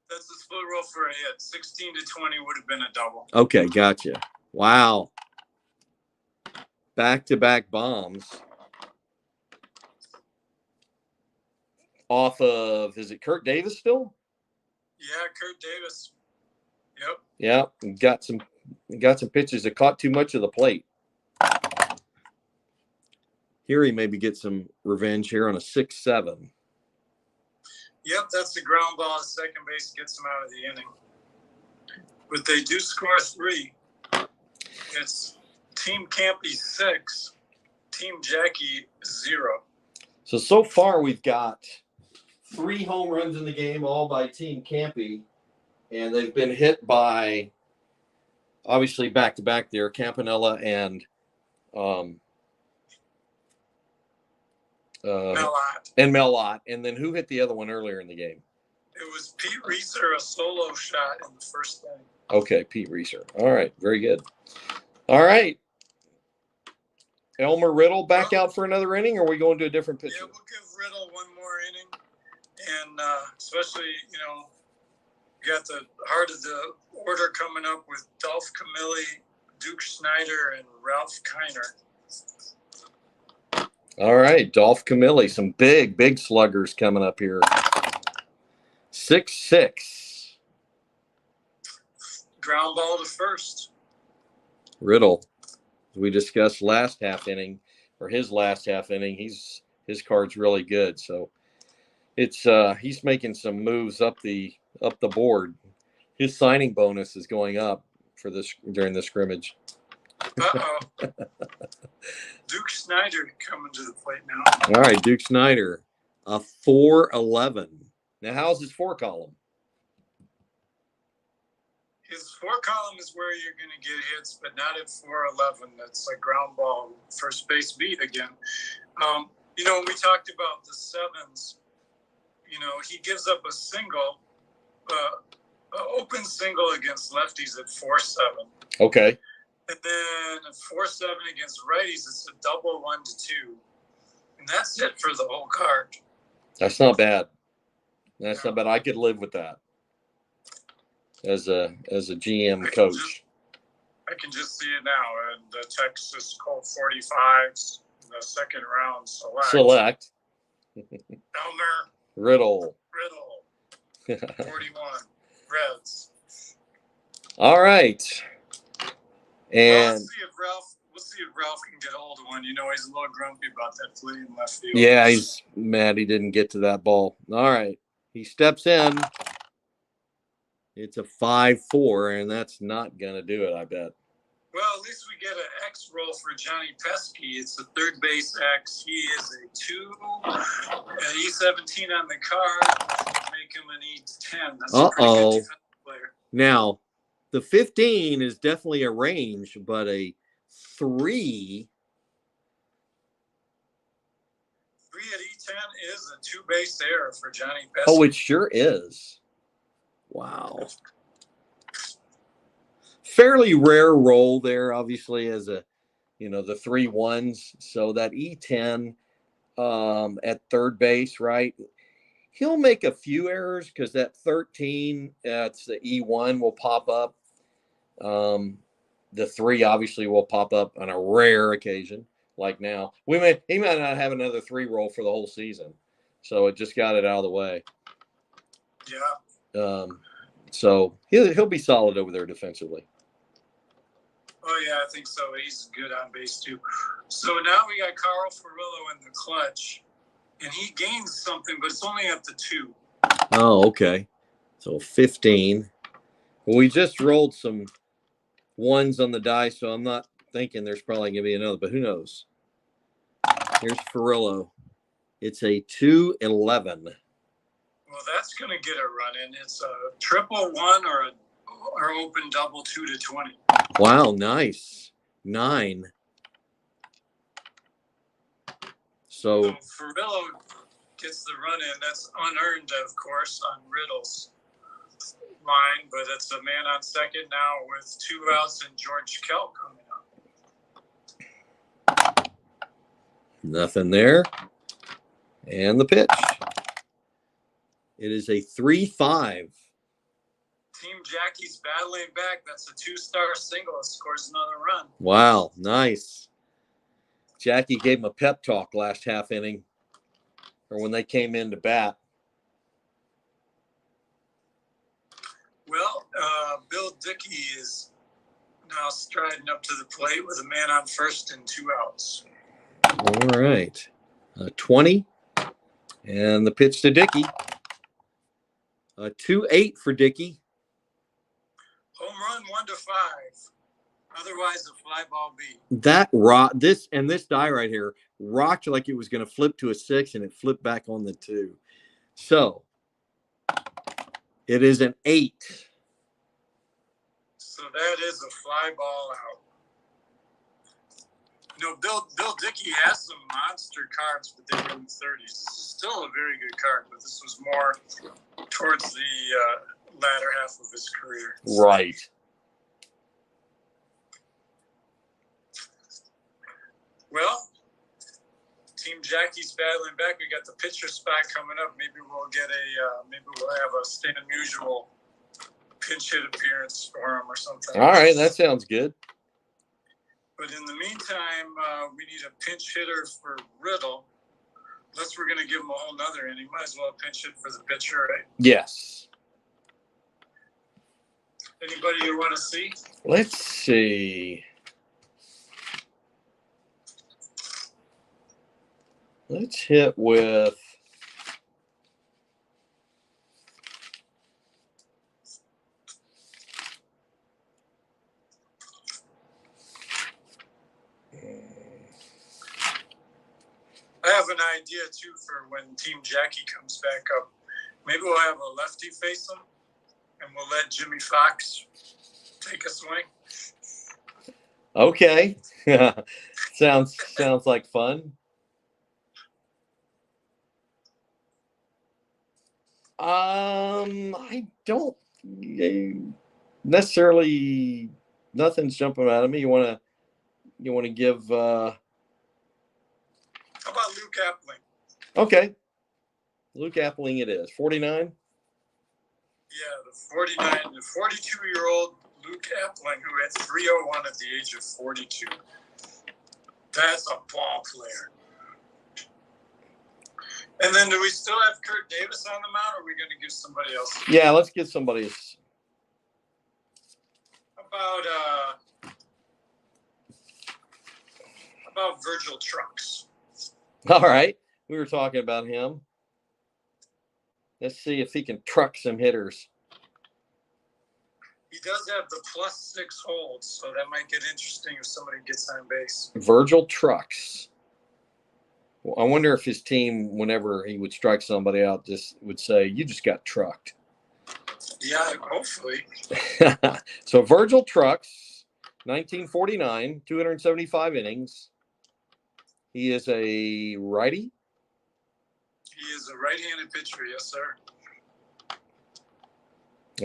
That's a split roll for a hit. 16-20 would have been a double. Okay, gotcha. Wow. Back-to-back bombs. Off of, is it Kurt Davis still? Yeah, Kurt Davis. Yep. Yeah, got some pitches that caught too much of the plate. Here he maybe get some revenge here on a 6-7. Yep, that's the ground ball. The second base gets them out of the inning. But they do score 3. It's Team Campy 6, Team Jackie 0. So far we've got 3 home runs in the game, all by Team Campy, and they've been hit by, obviously back-to-back there, Campanella and Mel Ott. And then who hit the other one earlier in the game? It was Pete Reeser, a solo shot in the first inning. Okay, Pete Reeser. All right, very good. All right. Elmer Riddle back out for another inning, or are we going to a different pitcher? Yeah, we'll give Riddle one more inning. And especially, you got the heart of the order coming up with Dolph Camilli, Duke Snyder, and Ralph Kiner. All right, Dolph Camilli, some big sluggers coming up here. 6-6. Ground ball to first. Riddle, we discussed last half inning, or his last half inning. His card's really good, so it's he's making some moves up the board. His signing bonus is going up for this during the scrimmage. Uh-oh. Duke Snyder coming to the plate now. All right, Duke Snyder, a 4.11. Now, how's his 4 column? His 4 column is where you're going to get hits, but not at 4.11. That's like ground ball, first base beat again. When we talked about the 7s, he gives up a single, an open single against lefties at 4.7. Okay. And then a 4.7 against righties, it's a double 1-2. And that's it for the whole card. That's not bad. Not bad. I could live with that as a GM coach. I can just see it now. And the Texas Colt 45s, the second round select. Elmer. Riddle. 41. Reds. All right. And we'll see if Ralph can get hold of one. He's a little grumpy about that play in left field. Yeah, he's mad he didn't get to that ball. All right. He steps in. It's a 5-4, and that's not going to do it, I bet. Well, at least we get an X roll for Johnny Pesky. It's a third base X. He is a 2, an E17 on the card. Make him an E10. That's a pretty good defensive player. Now, the 15 is definitely a range, but a 3. 3 at E10 is a 2-base error for Johnny Pesky. Oh, it sure is. Wow. Fairly rare roll there, obviously, as a, the 3 1s. So that E10 at third base, right? He'll make a few errors because that 13, that's the E1 will pop up. The 3 obviously will pop up on a rare occasion, like now. He might not have another 3 roll for the whole season. So it just got it out of the way. Yeah. So he'll be solid over there defensively. Oh, yeah, I think so. He's good on base, too. So now we got Carl Furillo in the clutch, and he gains something, but it's only up to 2. Oh, okay. So 15. Well, we just rolled some 1s on the die, so I'm not thinking there's probably going to be another, but who knows? Here's Furillo. It's a 2-11. Well, that's going to get a run in. It's a triple 1 or open double 2 to 20. Wow, nice. 9. So Furillo gets the run in. That's unearned, of course, on Riddle's line, but it's a man on second now with 2 outs and George Kell coming up. Nothing there. And the pitch. It is a 3-5. Team Jackie's battling back. That's a 2-star single. It scores another run. Wow, nice. Jackie gave him a pep talk last half inning, or when they came in to bat. Well, Bill Dickey is now striding up to the plate with a man on first and 2 outs. All right. 20. And the pitch to Dickey. 2-8 for Dickey. Home run 1-5. Otherwise, a fly ball B. That this die right here rocked like it was going to flip to a 6, and it flipped back on the 2. So it is an 8. So that is a fly ball out. Bill Dickey has some monster cards, but they were in the 30s. This is still a very good card, but this was more towards the latter half of his career. Right. Well, Team Jackie's battling back. We got the pitcher spot coming up. Maybe we'll have a Stan Musial pinch hit appearance for him or something. All right, that sounds good. But in the meantime, we need a pinch hitter for Riddle. Unless we're going to give him a whole nother inning, might as well pinch hit for the pitcher, right? Yes. Anybody you want to see? Let's see. Let's hit with I have an idea, too, for when Team Jackie comes back up. Maybe we'll have a lefty face him, and we'll let Jimmy Fox take a swing. Okay. Sounds like fun. I don't necessarily. Nothing's jumping out at me. You want to give? How about Luke Appling? Okay, Luke Appling. It is 49. Yeah, the 42-year-old Luke Appling, who had 301 at the age of 42. That's a ball player. And then do we still have Kurt Davis on the mound, or are we going to give somebody else? Yeah, let's get somebody else. How about Virgil Trucks? All right. We were talking about him. Let's see if he can truck some hitters. He does have the +6 hold, so that might get interesting if somebody gets on base. Virgil trucks. Well, I wonder if his team, whenever he would strike somebody out, just would say, "You just got trucked." Yeah, hopefully. So Virgil trucks, 1949, 275 innings. He is a righty. He is a right-handed pitcher, yes, sir.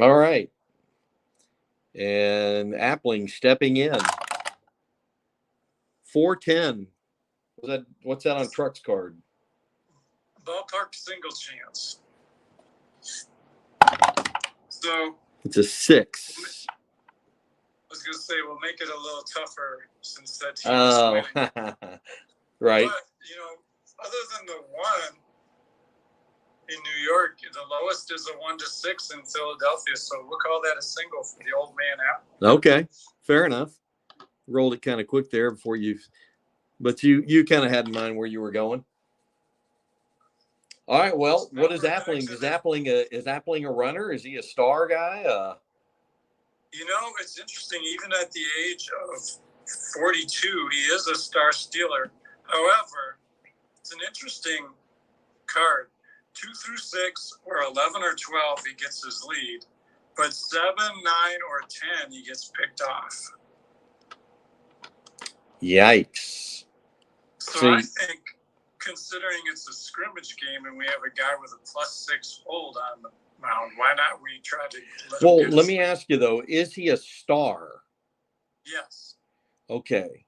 All right. And Appling stepping in. 410. What's that on Truck's card? Ballpark single chance. So it's a 6. I was going to say we'll make it a little tougher since that team is winning. Right. But, you know, other than the one in New York, the lowest is a 1-6 in Philadelphia. So we'll call that a single for the old man out. Okay, fair enough. Rolled it kind of quick there before but you kind of had in mind where you were going. All right. Well, what is Appling? Is Appling a runner? Is he a star guy? You know, it's interesting. Even at the age of 42, he is a star stealer. However, it's an interesting card. 2 through 6, or 11 or 12, he gets his lead. But 7, 9, or 10, he gets picked off. Yikes. So I think, considering it's a scrimmage game and we have a guy with a +6 hold on the mound, why not we try to let me ask you, though, is he a star? Yes. Okay.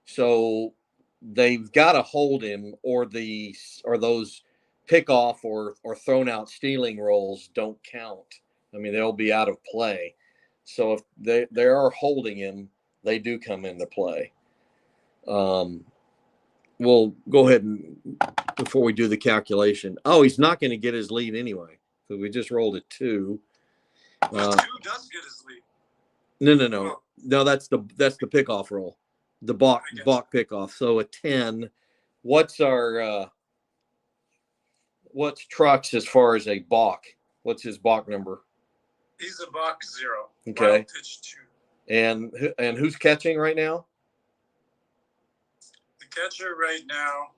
So they've got to hold him, or those pickoff or thrown out stealing rolls don't count. I mean, they'll be out of play. So if they are holding him, they do come into play. We'll go ahead and before we do the calculation. Oh, he's not going to get his lead anyway. So we just rolled a 2. 2 does get his lead. No. That's the pickoff roll, the balk pickoff. So a 10. What's Trucks as far as a balk? What's his balk number? He's a balk 0. Okay. Wild pitch 2. And who's catching right now? The catcher right now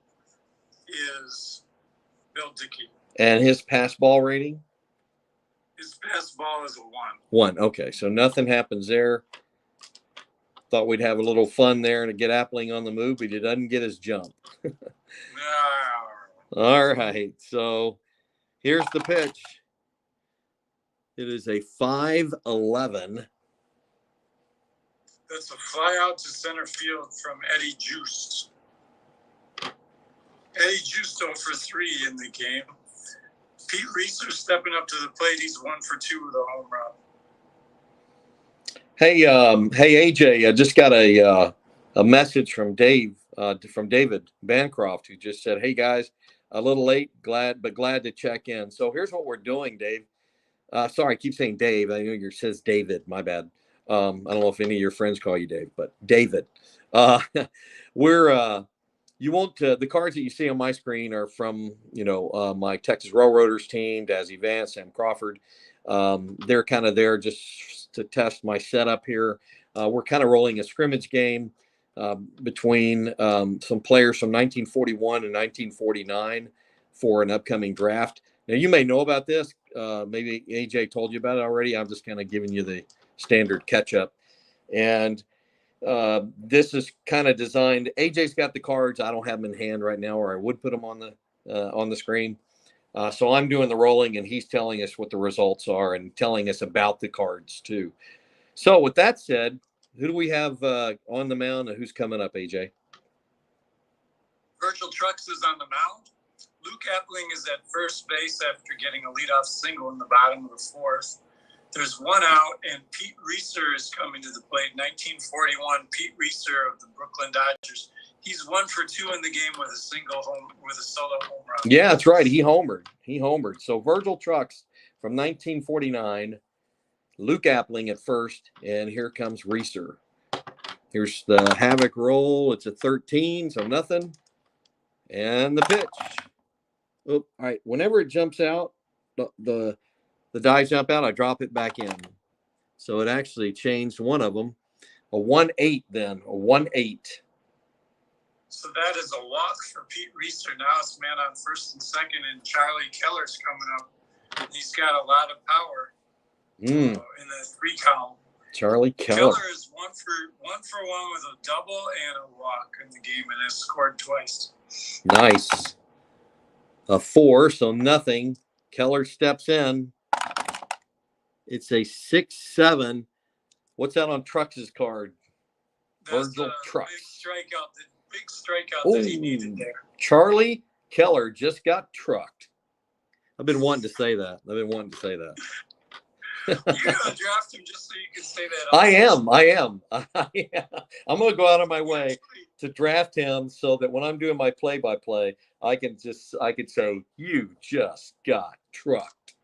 is Bill Dickey. And his pass ball rating? His pass ball is a 1. 1. Okay, so nothing happens there. Thought we'd have a little fun there to get Appling on the move, but he doesn't get his jump. No. All right, so here's the pitch. It is a 5-11. That's a fly out to center field from Eddie Juiced. Eddie Juiced 0 for 3 in the game. Pete Reeser stepping up to the plate. He's 1 for 2 with a home run. Hey, AJ, I just got a message from David Bancroft, who just said, "Hey guys, a little late, glad to check in." So here's what we're doing, Dave. Sorry, I keep saying Dave. I know yours says David. My bad. I don't know if any of your friends call you Dave, but David. You won't. The cards that you see on my screen are from my Texas Railroaders team, Dazzy Vance, Sam Crawford. They're kind of there just to test my setup here. We're kind of rolling a scrimmage game between some players from 1941 and 1949 for an upcoming draft. Now, you may know about this. Maybe AJ told you about it already. I'm just kind of giving you the standard catch-up. And this is kind of designed. AJ's got the cards. I don't have them in hand right now, or I would put them on the screen. So I'm doing the rolling, and he's telling us what the results are and telling us about the cards too. So with that said, who do we have on the mound, and who's coming up, AJ? Virgil Trucks is on the mound. Luke Appling is at first base after getting a leadoff single in the bottom of the 4th. There's 1 out, and Pete Reeser is coming to the plate. 1941, Pete Reeser of the Brooklyn Dodgers. He's 1 for 2 in the game with a solo home run. Yeah, that's right. He homered. So Virgil Trucks from 1949, Luke Appling at first, and here comes Reeser. Here's the Havoc roll. It's a 13, so nothing. And the pitch. Oh, all right. Whenever it jumps out, the dies jump out, I drop it back in. So it actually changed one of them. A 1-8 then, a 1-8. So that is a walk for Pete Reister. Now it's man on first and second, and Charlie Keller's coming up. He's got a lot of power in the 3 column. Charlie Keller. Keller is one for one with a double and a walk in the game, and has scored twice. Nice. A 4, so nothing. Keller steps in. It's a 6-7. What's that on Trucks' card? That's Virgil Trucks. The big strikeout that he needed there. Charlie Keller just got trucked. I've been wanting to say that. You're going to draft him just so you can say that. I am. I'm going to go out of my way to draft him so that when I'm doing my play-by-play, I could say, you just got trucked.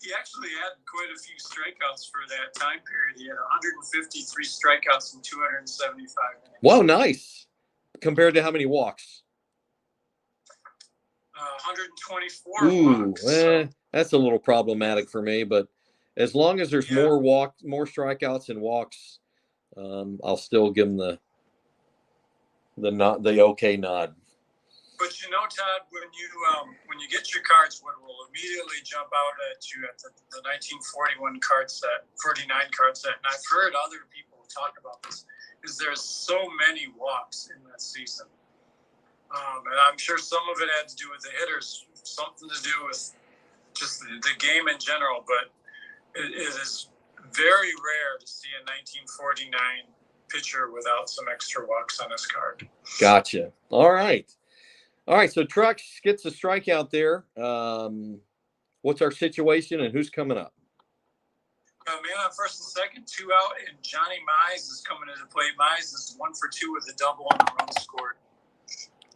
He actually had quite a few strikeouts for that time period. He had 153 strikeouts in 275 innings. Wow, nice. Compared to how many walks? 124 walks. That's a little problematic for me, but as long as there's more strikeouts and walks, I'll still give him the okay nod. But Todd, when you get your cards, what will immediately jump out at you at the 1941 card set, 49 card set, and I've heard other people talk about this, is there's so many walks in that season. And I'm sure some of it had to do with the hitters, something to do with just the game in general, but it is very rare to see a 1949 pitcher without some extra walks on his card. Gotcha. All right, so Trucks gets a strikeout there. What's our situation and who's coming up? Man on first and second, 2 out, and Johnny Mize is coming into play. Mize is 1 for 2 with a double and a run scored.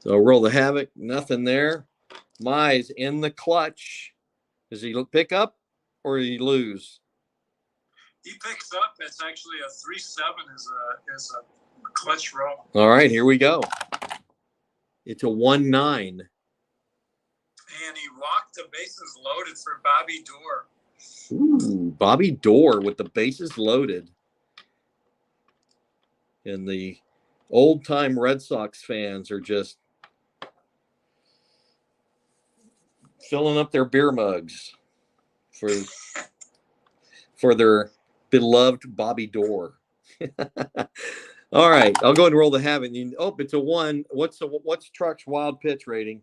So roll the havoc, nothing there. Mize in the clutch. Does he pick up or does he lose? He picks up. It's actually a 3-7 is a clutch roll. All right, here we go. It's a 1-9. And he walked the bases loaded for Bobby Doerr. Ooh, Bobby Doerr with the bases loaded. And the old-time Red Sox fans are just filling up their beer mugs for their beloved Bobby Doerr. All right, I'll go ahead and roll the havoc. It's a 1. What's Truck's wild pitch rating?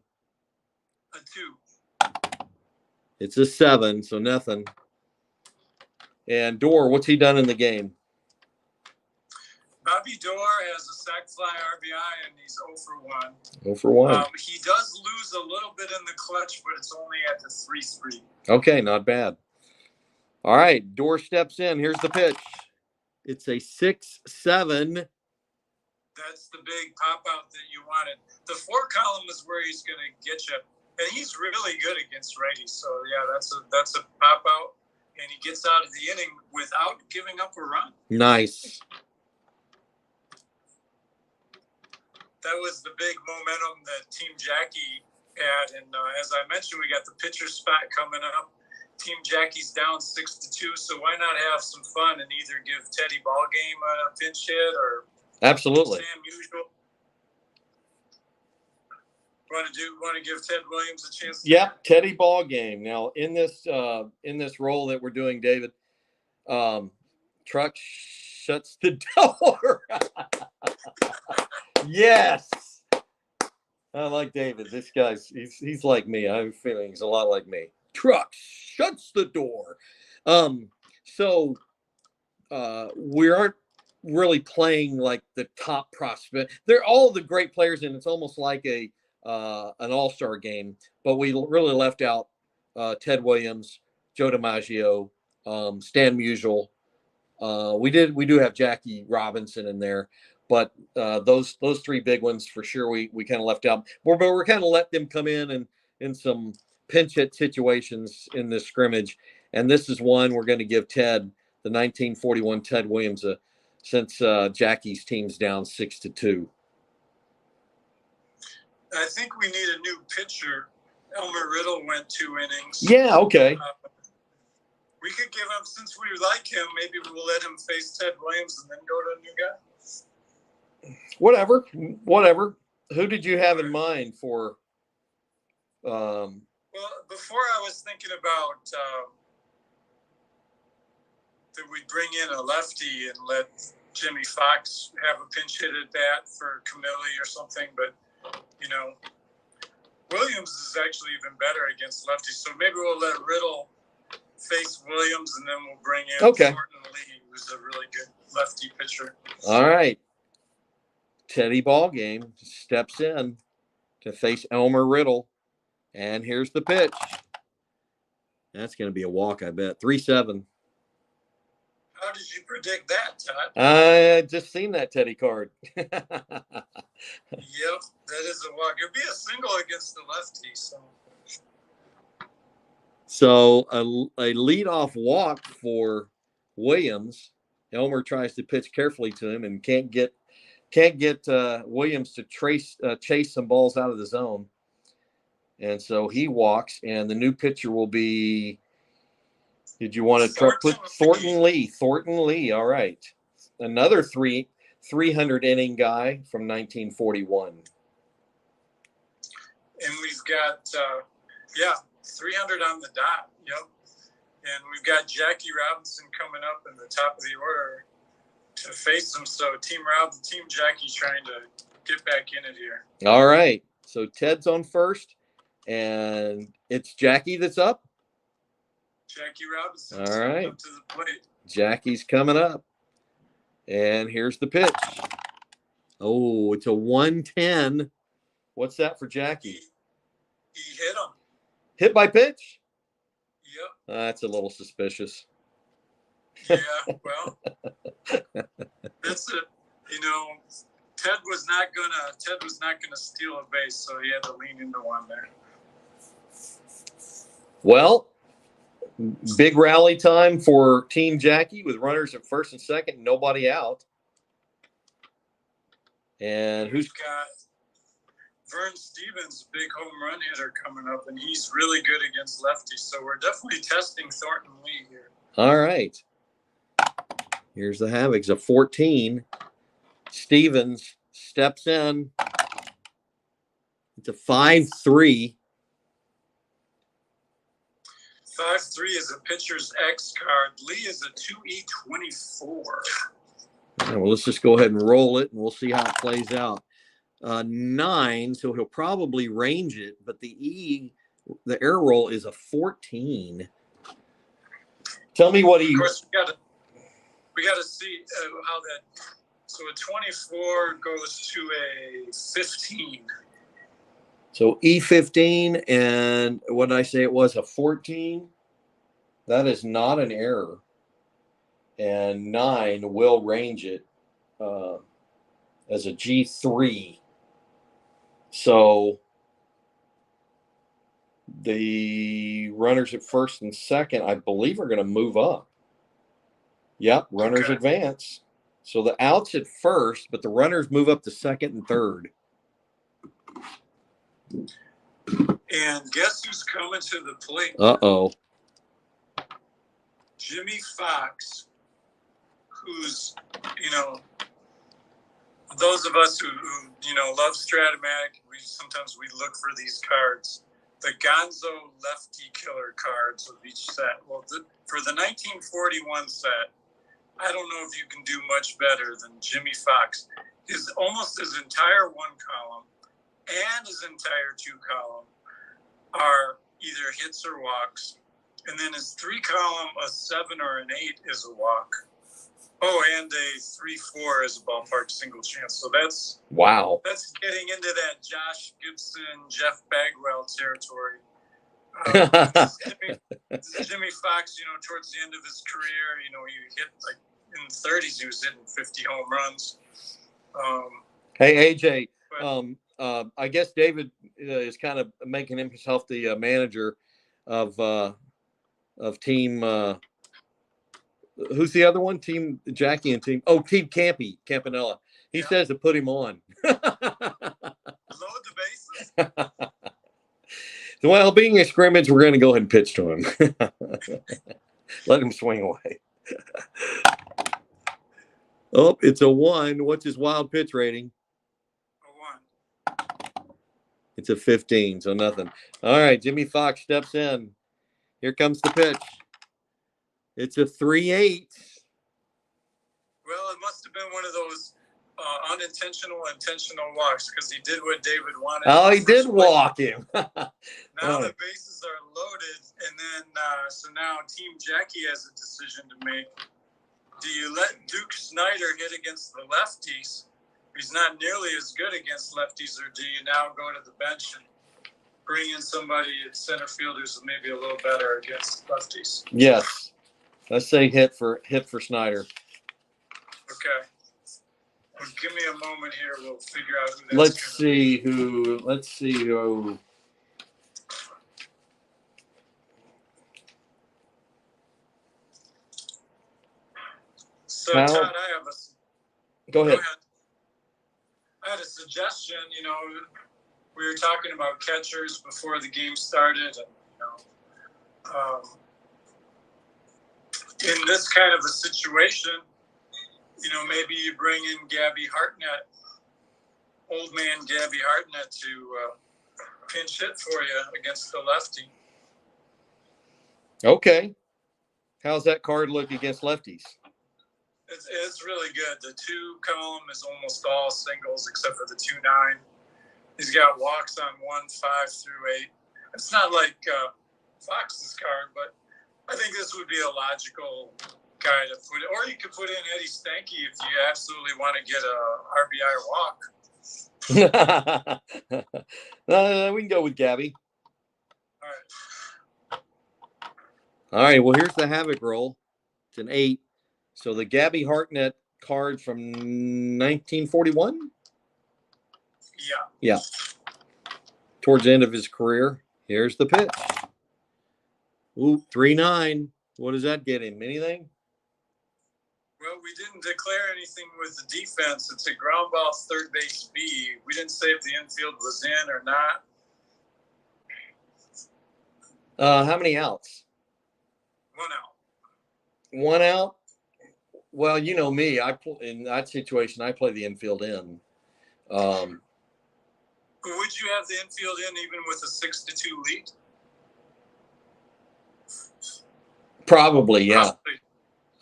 A 2. It's a 7, so nothing. And Doerr, what's he done in the game? Bobby Doerr has a sac fly RBI, and he's 0 for 1. 0 for 1. He does lose a little bit in the clutch, but it's only at the 3-3. Okay, not bad. All right, Doerr steps in. Here's the pitch. It's a 6-7. That's the big pop-out that you wanted. The 4 column is where he's going to get you. And he's really good against righties. So, yeah, that's a pop-out. And he gets out of the inning without giving up a run. Nice. That was the big momentum that Team Jackie had. And as I mentioned, we got the pitcher spot coming up. Team Jackie's down 6-2. So why not have some fun and either give Teddy Ballgame a pinch hit or absolutely Sam Usual? Want to give Ted Williams a chance? Yep, Teddy Ballgame. Now in this role that we're doing, David, Truck shuts the door. Yes. I like David. This guy's he's like me. I have a feeling he's a lot like me. Truck shuts the door. So we aren't really playing like the top prospect. They're all the great players, and it's almost like an all-star game. But we really left out Ted Williams, Joe DiMaggio, Stan Musial. We do have Jackie Robinson in there. But those 3 big ones for sure we kind of left out. But we're kind of let them come in some pinch hit situations in this scrimmage. And this is one we're going to give Ted, the 1941 Ted Williams, since Jackie's team's down 6-2. I think we need a new pitcher Elmer Riddle went 2 innings. Yeah, okay. We could give him, since we like him, maybe we'll let him face Ted Williams and then go to a new guy. Whatever. Who did you have in mind for? Well, before I was thinking about that we'd bring in a lefty and let Jimmy Fox have a pinch hit at bat for Camille or something, but Williams is actually even better against lefties. So maybe we'll let Riddle face Williams, and then we'll bring in Thornton Lee, who's a really good lefty pitcher. All right. Teddy Ballgame steps in to face Elmer Riddle. And here's the pitch. That's going to be a walk, I bet. 3-7. How did you predict that, Todd? I just seen that Teddy card. Yep, that is a walk. It'd be a single against the lefty. So a leadoff walk for Williams. Elmer tries to pitch carefully to him and can't get Williams to chase some balls out of the zone. And so he walks, and the new pitcher will be. Did you want to put Thornton Lee? Thornton Lee. All right, another 300 inning guy from 1941. And we've got 300 on the dot. Yep. And we've got Jackie Robinson coming up in the top of the order to face him. So Team Jackie trying to get back in it here. All right. So Ted's on first, and it's Jackie that's up. Jackie Robinson. All right. Up to the plate. Jackie's coming up. And here's the pitch. Oh, it's a 110. What's that for Jackie? He hit him. Hit by pitch? Yep. That's a little suspicious. Yeah, well, that's it. Ted was not gonna steal a base, so he had to lean into one there. Well, big rally time for Team Jackie with runners at first and second, nobody out. And who's got Vern Stevens, big home run hitter coming up, and he's really good against lefties. So we're definitely testing Thornton Lee here. All right. Here's the Havocs, a 14. Stevens steps in. It's a 5-3. 5-3 is a pitcher's X card. Lee is a 2E24. Well, let's just go ahead and roll it, and we'll see how it plays out. 9, so he'll probably range it, but the error roll is a 14. Tell me what he. Of course, we got to see how that. So a 24 goes to a 15. So E15, and what did I say it was, a 14? That is not an error. And 9 will range it as a G3. So the runners at first and second, I believe, are going to move up. Yep, runners advance. So the outs at first, but the runners move up to second and third. And guess who's coming to the plate? Uh-oh. Jimmy Fox, who's, those of us who love Strat-o-matic, sometimes we look for these cards, the Gonzo lefty killer cards of each set. Well, for the 1941 set, I don't know if you can do much better than Jimmy Fox. Almost his entire 1 column and his entire 2 column are either hits or walks. And then his 3 column, a 7 or an 8 is a walk. Oh, and a 3-4 is a ballpark single chance. So that's That's getting into that Josh Gibson, Jeff Bagwell territory. This is Jimmy Fox, towards the end of his career, he hit in the 30s, he was hitting 50 home runs. Hey, AJ, I guess David is kind of making himself the manager of team. Who's the other one? Team Jackie and team. Oh, Team Campanella. He says to put him on. Load the bases. Well, being a scrimmage, we're going to go ahead and pitch to him. Let him swing away. Oh, it's a 1. What's his wild pitch rating? A 1. It's a 15, so nothing. All right, Jimmy Fox steps in. Here comes the pitch. It's a 3-8. Well, it must have been one of those intentional walks, because he did what David wanted. Oh, he did walk him. Now the bases are loaded, and then so now Team Jackie has a decision to make. Do you let Duke Snyder hit against the lefties? He's not nearly as good against lefties, or do you now go to the bench and bring in somebody at center field who's maybe a little better against lefties? Yes, let's say hit for Snyder. Okay. Well, give me a moment here. We'll figure out who that's Let's see who. So, Todd, Go ahead. I had a suggestion. You know, we were talking about catchers before the game started, and in this kind of a situation, maybe you bring in Gabby Hartnett, old man Gabby Hartnett, to pinch hit for you against the lefty. Okay. How's that card look against lefties? It's really good. The 2 column is almost all singles except for the 2-9. He's got walks on 1, 5 through 8. It's not like Fox's card, but I think this would be a logical guy to put. Or you could put in Eddie Stanky if you absolutely want to get a RBI walk. We can go with Gabby. All right. All right. Well, here's the Havoc roll. It's an 8. So the Gabby Hartnett card from 1941? Yeah. Towards the end of his career. Here's the pitch. Ooh, 3-9. What does that get him? Anything? Well, we didn't declare anything with the defense. It's a ground ball, third base B. We didn't say if the infield was in or not. How many outs? 1 out. 1 out? Well, you know me. In that situation, I play the infield in. Would you have the infield in even with a 6-2 lead? Probably, yeah.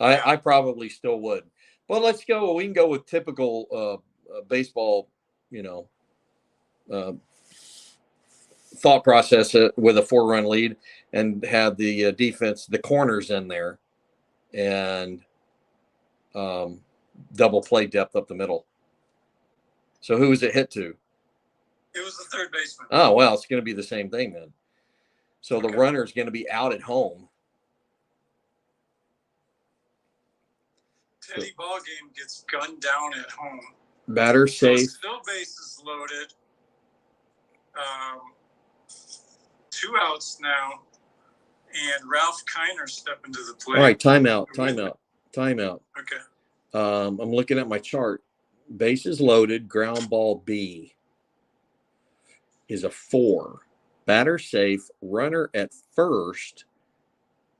Probably. I probably still would. But let's go. We can go with typical baseball, thought process with a 4-run lead, and have the defense, the corners in there, and double play depth up the middle. So who was it hit to? It was the third baseman. Oh, well, it's going to be the same thing then. So the runner is going to be out at home. Teddy Ballgame gets gunned down at home. Batter safe. So still bases loaded. 2 outs now. And Ralph Kiner step into the play. All right, timeout. Okay. I'm looking at my chart. Bases loaded, ground ball B is a 4. Batter safe, runner at first,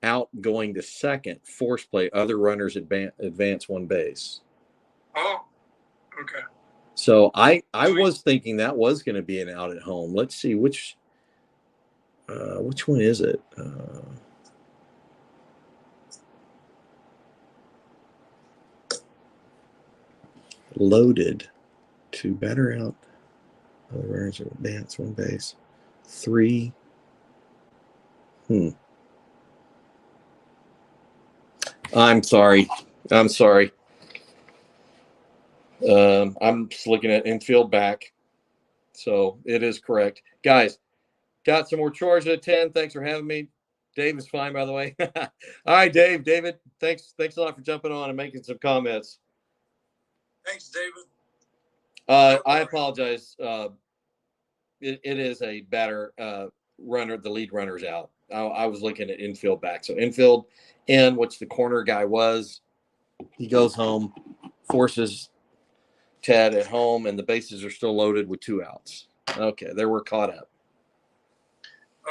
out going to second, force play, other runners advance 1 base. Oh, okay. So I was thinking that was going to be an out at home. Let's see which one is it? Loaded, 2 batter out, other runners advance 1 base, 3. I'm sorry. I'm just looking at infield back. So it is correct. Guys, got some more chores at 10. Thanks for having me. Dave is fine, by the way. All right, David, thanks a lot for jumping on and making some comments. Thanks, David. I apologize. It is a batter runner. The lead runner's out. I was looking at infield back. So infield in, which the corner guy was. He goes home, forces Ted at home, and the bases are still loaded with 2 outs. Okay, there we're caught up.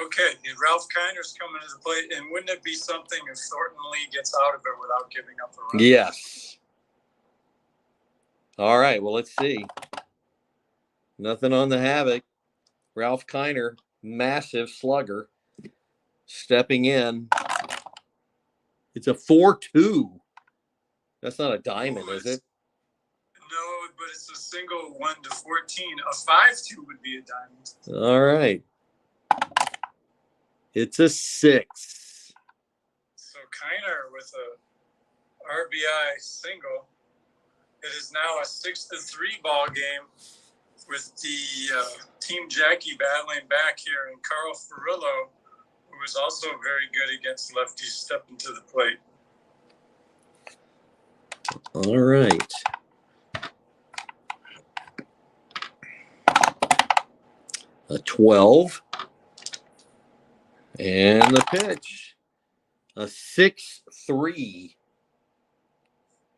Okay, Ralph Kiner's coming to the plate, and wouldn't it be something if Thornton Lee gets out of it without giving up a run? Yes. All right, well, let's see. Nothing on the havoc. Ralph Kiner, massive slugger, stepping in. It's a 4-2. That's not a diamond, is it? No, but it's a single 1-14. A 5-2 would be a diamond. All right. It's a 6. So Kiner with a RBI single. It is now a 6-3 ball game with the Team Jackie battling back here, and Carl Furillo, who is also very good against lefties, stepping to the plate. All right. A 12. And the pitch. A 6-3.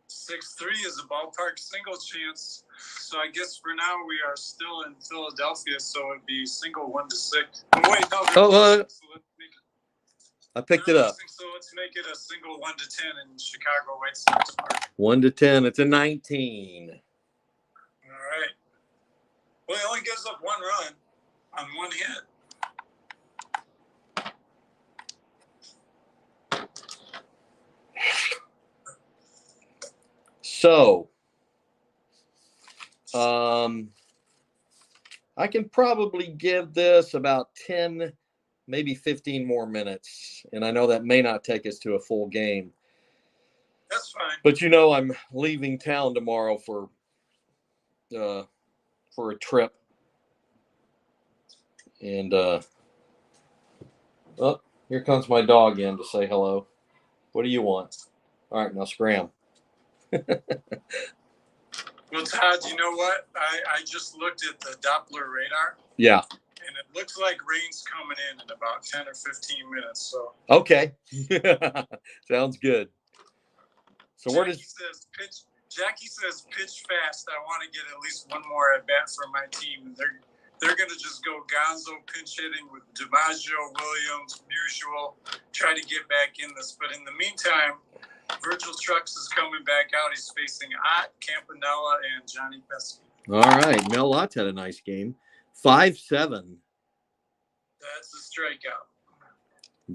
6-3 is a ballpark single chance. So I guess for now we are still in Philadelphia, so it'd be single 1-6. Oh, wait, no. So I I picked it up. So let's make it a single 1-10 in Chicago White Sox Park. 1-10. It's a 19. All right. Well, he only gives up one run on one hit. So, I can probably give this about 10, maybe 15 more minutes. And I know that may not take us to a full game. That's fine. But I'm leaving town tomorrow for a trip. And oh, here comes my dog in to say hello. What do you want? All right, now scram. Well, Todd, you know what? I just looked at the Doppler radar. Yeah. And it looks like rain's coming in about 10 or 15 minutes. So okay. Sounds good. So Jackie says pitch fast. I want to get at least one more at bat for my team. And they're going to just go Gonzo pinch hitting with DiMaggio, Williams, Musial, try to get back in this. But in the meantime, Virgil Trucks is coming back out. He's facing Ott, Campanella, and Johnny Pesky. All right. Mel Ott had a nice game. 5-7. That's a strikeout.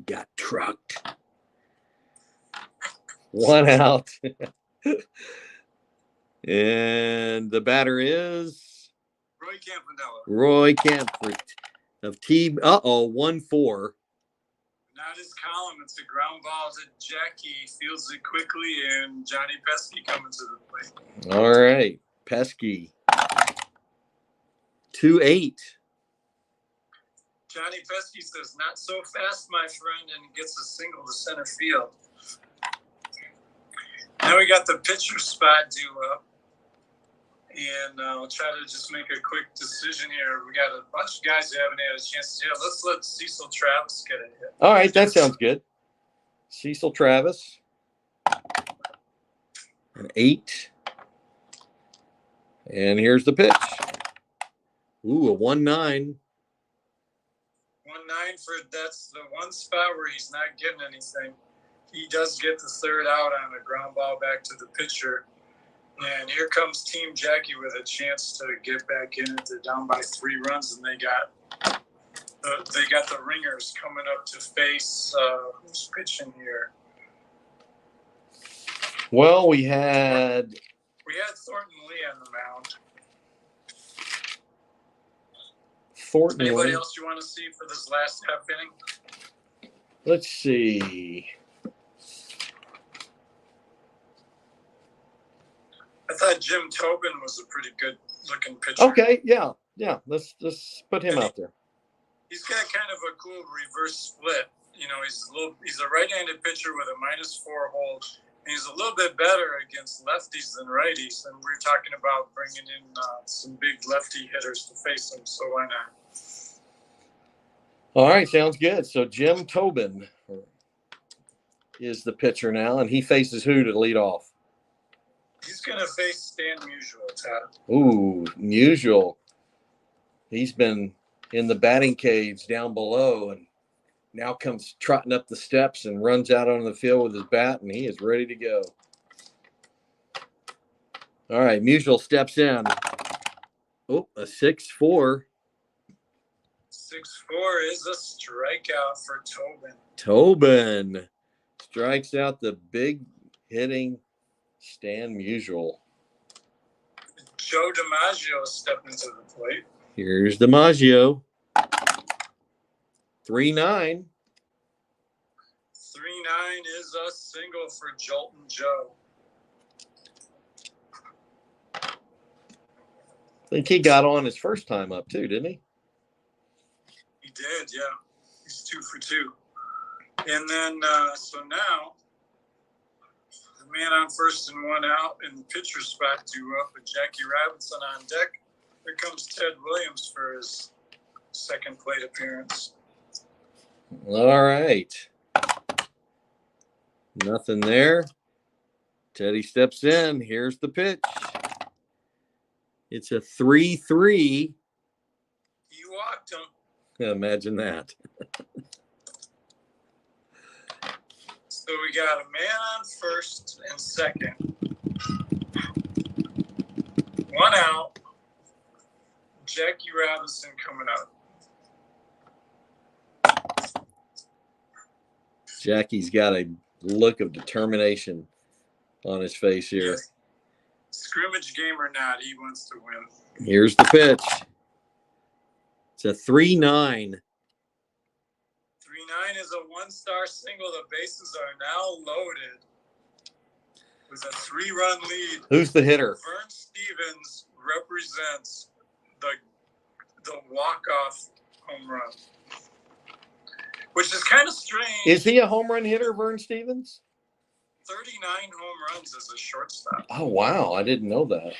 Got trucked. 1 out. And the batter is Roy Campanella. Roy Camford of team. 1-4. Not his column. It's a ground ball to Jackie. Fields it quickly, and Johnny Pesky coming to the plate. All right. Pesky. 2-8. Johnny Pesky says, "Not so fast, my friend," and gets a single to center field. Now we got the pitcher spot due up. And I'll try to just make a quick decision here. We got a bunch of guys who haven't had a chance to hit. Let's let Cecil Travis get a hit. All right, that sounds good. Cecil Travis. An 8. And here's the pitch. Ooh, a 1-9. 1-9 that's the one spot where he's not getting anything. He does get the third out on a ground ball back to the pitcher. And here comes Team Jackie with a chance to get back in it. They're down by 3 runs, and they got the Ringers coming up to face who's pitching here. Well, we had Thornton Lee on the mound. Thornton Lee. Anybody else you want to see for this last half inning? Let's see. I thought Jim Tobin was a pretty good looking pitcher. Okay, yeah. Let's put him out there. He's got kind of a cool reverse split. He's a right-handed pitcher with a -4 hold. And he's a little bit better against lefties than righties. And we're talking about bringing in some big lefty hitters to face him. So why not? All right, sounds good. So Jim Tobin is the pitcher now, and he faces who to lead off? He's going to face Stan Musial, Todd. Ooh, Musial. He's been in the batting cage down below, and now comes trotting up the steps and runs out on the field with his bat, and he is ready to go. All right, Musial steps in. Oh, a 6-4. 6-4 is a strikeout for Tobin. Tobin strikes out the big hitting Stan Musial. Joe DiMaggio stepping to the plate. Here's DiMaggio. 3-9. 3-9 is a single for Jolton Joe. I think he got on his first time up too, didn't he? He did, yeah. He's 2 for 2. And then, so now, the man on first and 1 out in the pitcher spot due up with Jackie Robinson on deck. Here comes Ted Williams for his second plate appearance. All right. Nothing there. Teddy steps in. Here's the pitch. It's a 3-3. He walked him. Imagine that. So we got a man on first and second. 1 out. Jackie Robinson coming up. Jackie's got a look of determination on his face here. Yes. Scrimmage game or not, he wants to win. Here's the pitch. It's a 3-9. 3-9 is a 1-star single. The bases are now loaded with a 3-run lead. Who's the hitter? Vern Stevens represents the walk-off home run, which is kind of strange. Is he a home run hitter, Vern Stevens? 39 home runs as a shortstop. Oh, wow. I didn't know that.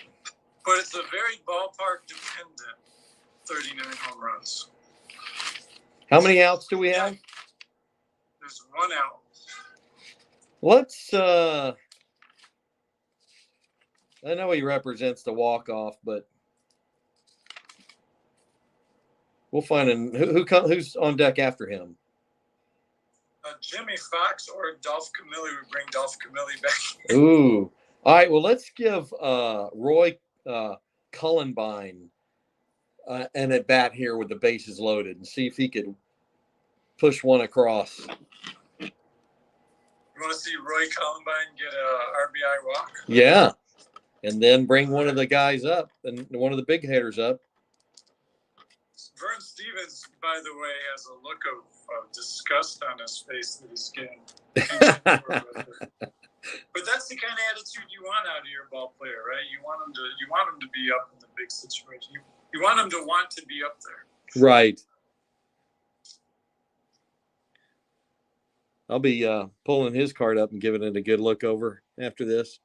But it's a very ballpark-dependent 39 home runs. How many outs do we have? There's 1 out. Let's, I know he represents the walk-off, but we'll find who's on deck after him. Jimmy Fox or Dolph Camilli would bring Dolph Camilli back. Ooh. All right, well, let's give Roy Cullenbine an at-bat here with the bases loaded and see if he could push one across. You want to see Roy Cullenbine get a RBI walk? Yeah, and then bring one of the guys up and one of the big hitters up. Vern Stevens, by the way, has a look of disgust on his face that he's getting. But that's the kind of attitude you want out of your ball player, right? You want him to be up in the big situation. You want him to want to be up there. Right. I'll be pulling his card up and giving it a good look over after this.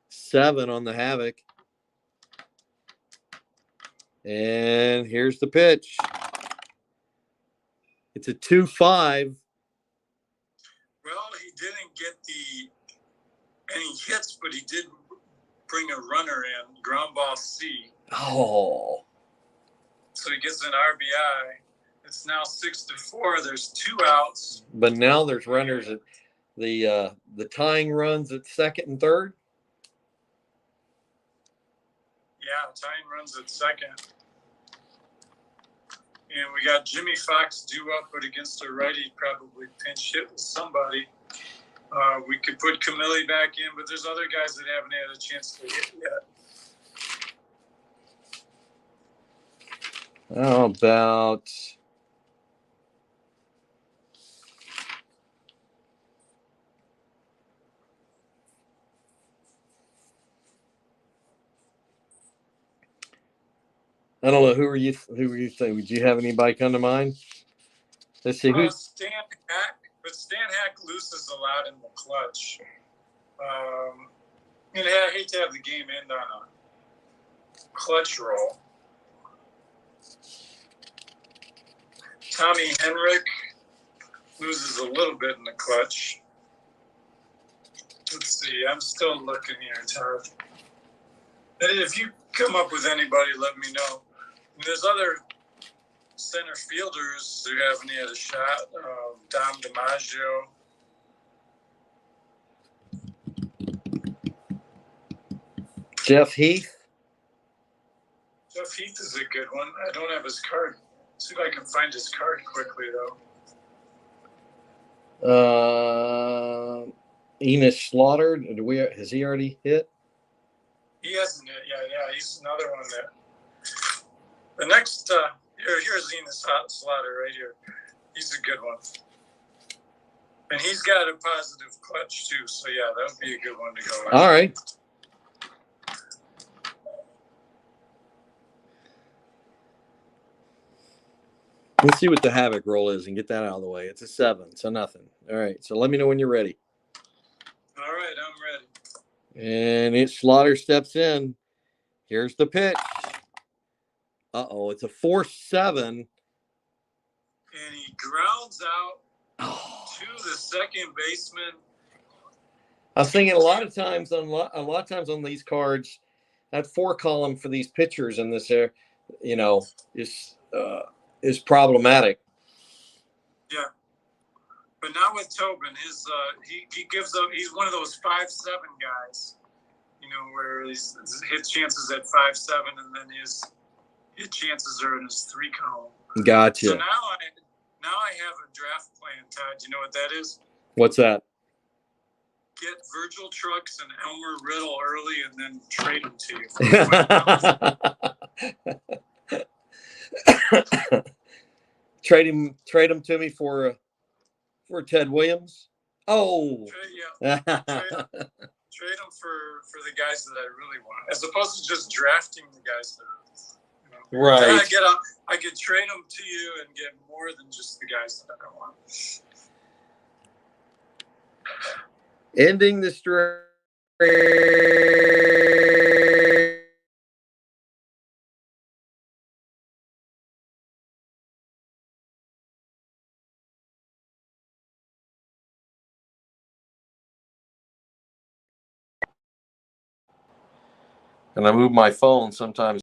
7 on the Havoc. And here's the pitch. It's a 2-5. Well, he didn't get any hits, but he did bring a runner in, ground ball C. Oh. So he gets an RBI. It's now 6-4. There's 2 outs. But now there's runners at the tying runs at second and third. Yeah, tying runs at second. And we got Jimmy Fox due up, but against a righty, probably pinch hit with somebody. We could put Camilli back in, but there's other guys that haven't had a chance to hit yet. How about I don't know. Who are you thinking? Would you have anybody come to mind? Let's see. Who's Stan Hack, but Stan Hack loses a lot in the clutch. And I hate to have the game end on a clutch roll. Tommy Henrik loses a little bit in the clutch. Let's see. I'm still looking here, Todd. If you come up with anybody, let me know. And there's other center fielders who haven't had a shot. Dom DiMaggio. Jeff Heath. Jeff Heath is a good one. I don't have his card. See if I can find his card quickly, though. Enos Slaughter. Has he already hit? He hasn't hit. Yeah. He's another one that. The next, here's Enos Slaughter right here. He's a good one. And he's got a positive clutch, too. So, yeah, that would be a good one to go with. All right. Let's see what the Havoc roll is and get that out of the way. It's a 7, so nothing. All right, so let me know when you're ready. All right, I'm ready. And it's Slaughter steps in. Here's the pitch. Uh-oh, it's a 4-7. And he grounds out to the second baseman. I was thinking a lot of times on these cards, that 4 column for these pitchers in this area, is problematic. Yeah, but not with Tobin. His he gives up. He's one of those 5-7 guys, where his hit chances at 5-7, and then his hit chances are in his 3 column. Gotcha. So now I have a draft plan, Todd. You know what that is? What's that? Get Virgil Trucks and Elmer Riddle early, and then trade them to you. Trade him to me for Ted Williams. Oh, trade them for the guys that I really want, as opposed to just drafting the guys that are right. I could trade them to you and get more than just the guys that I want. Ending the streak. And I move my phone sometimes.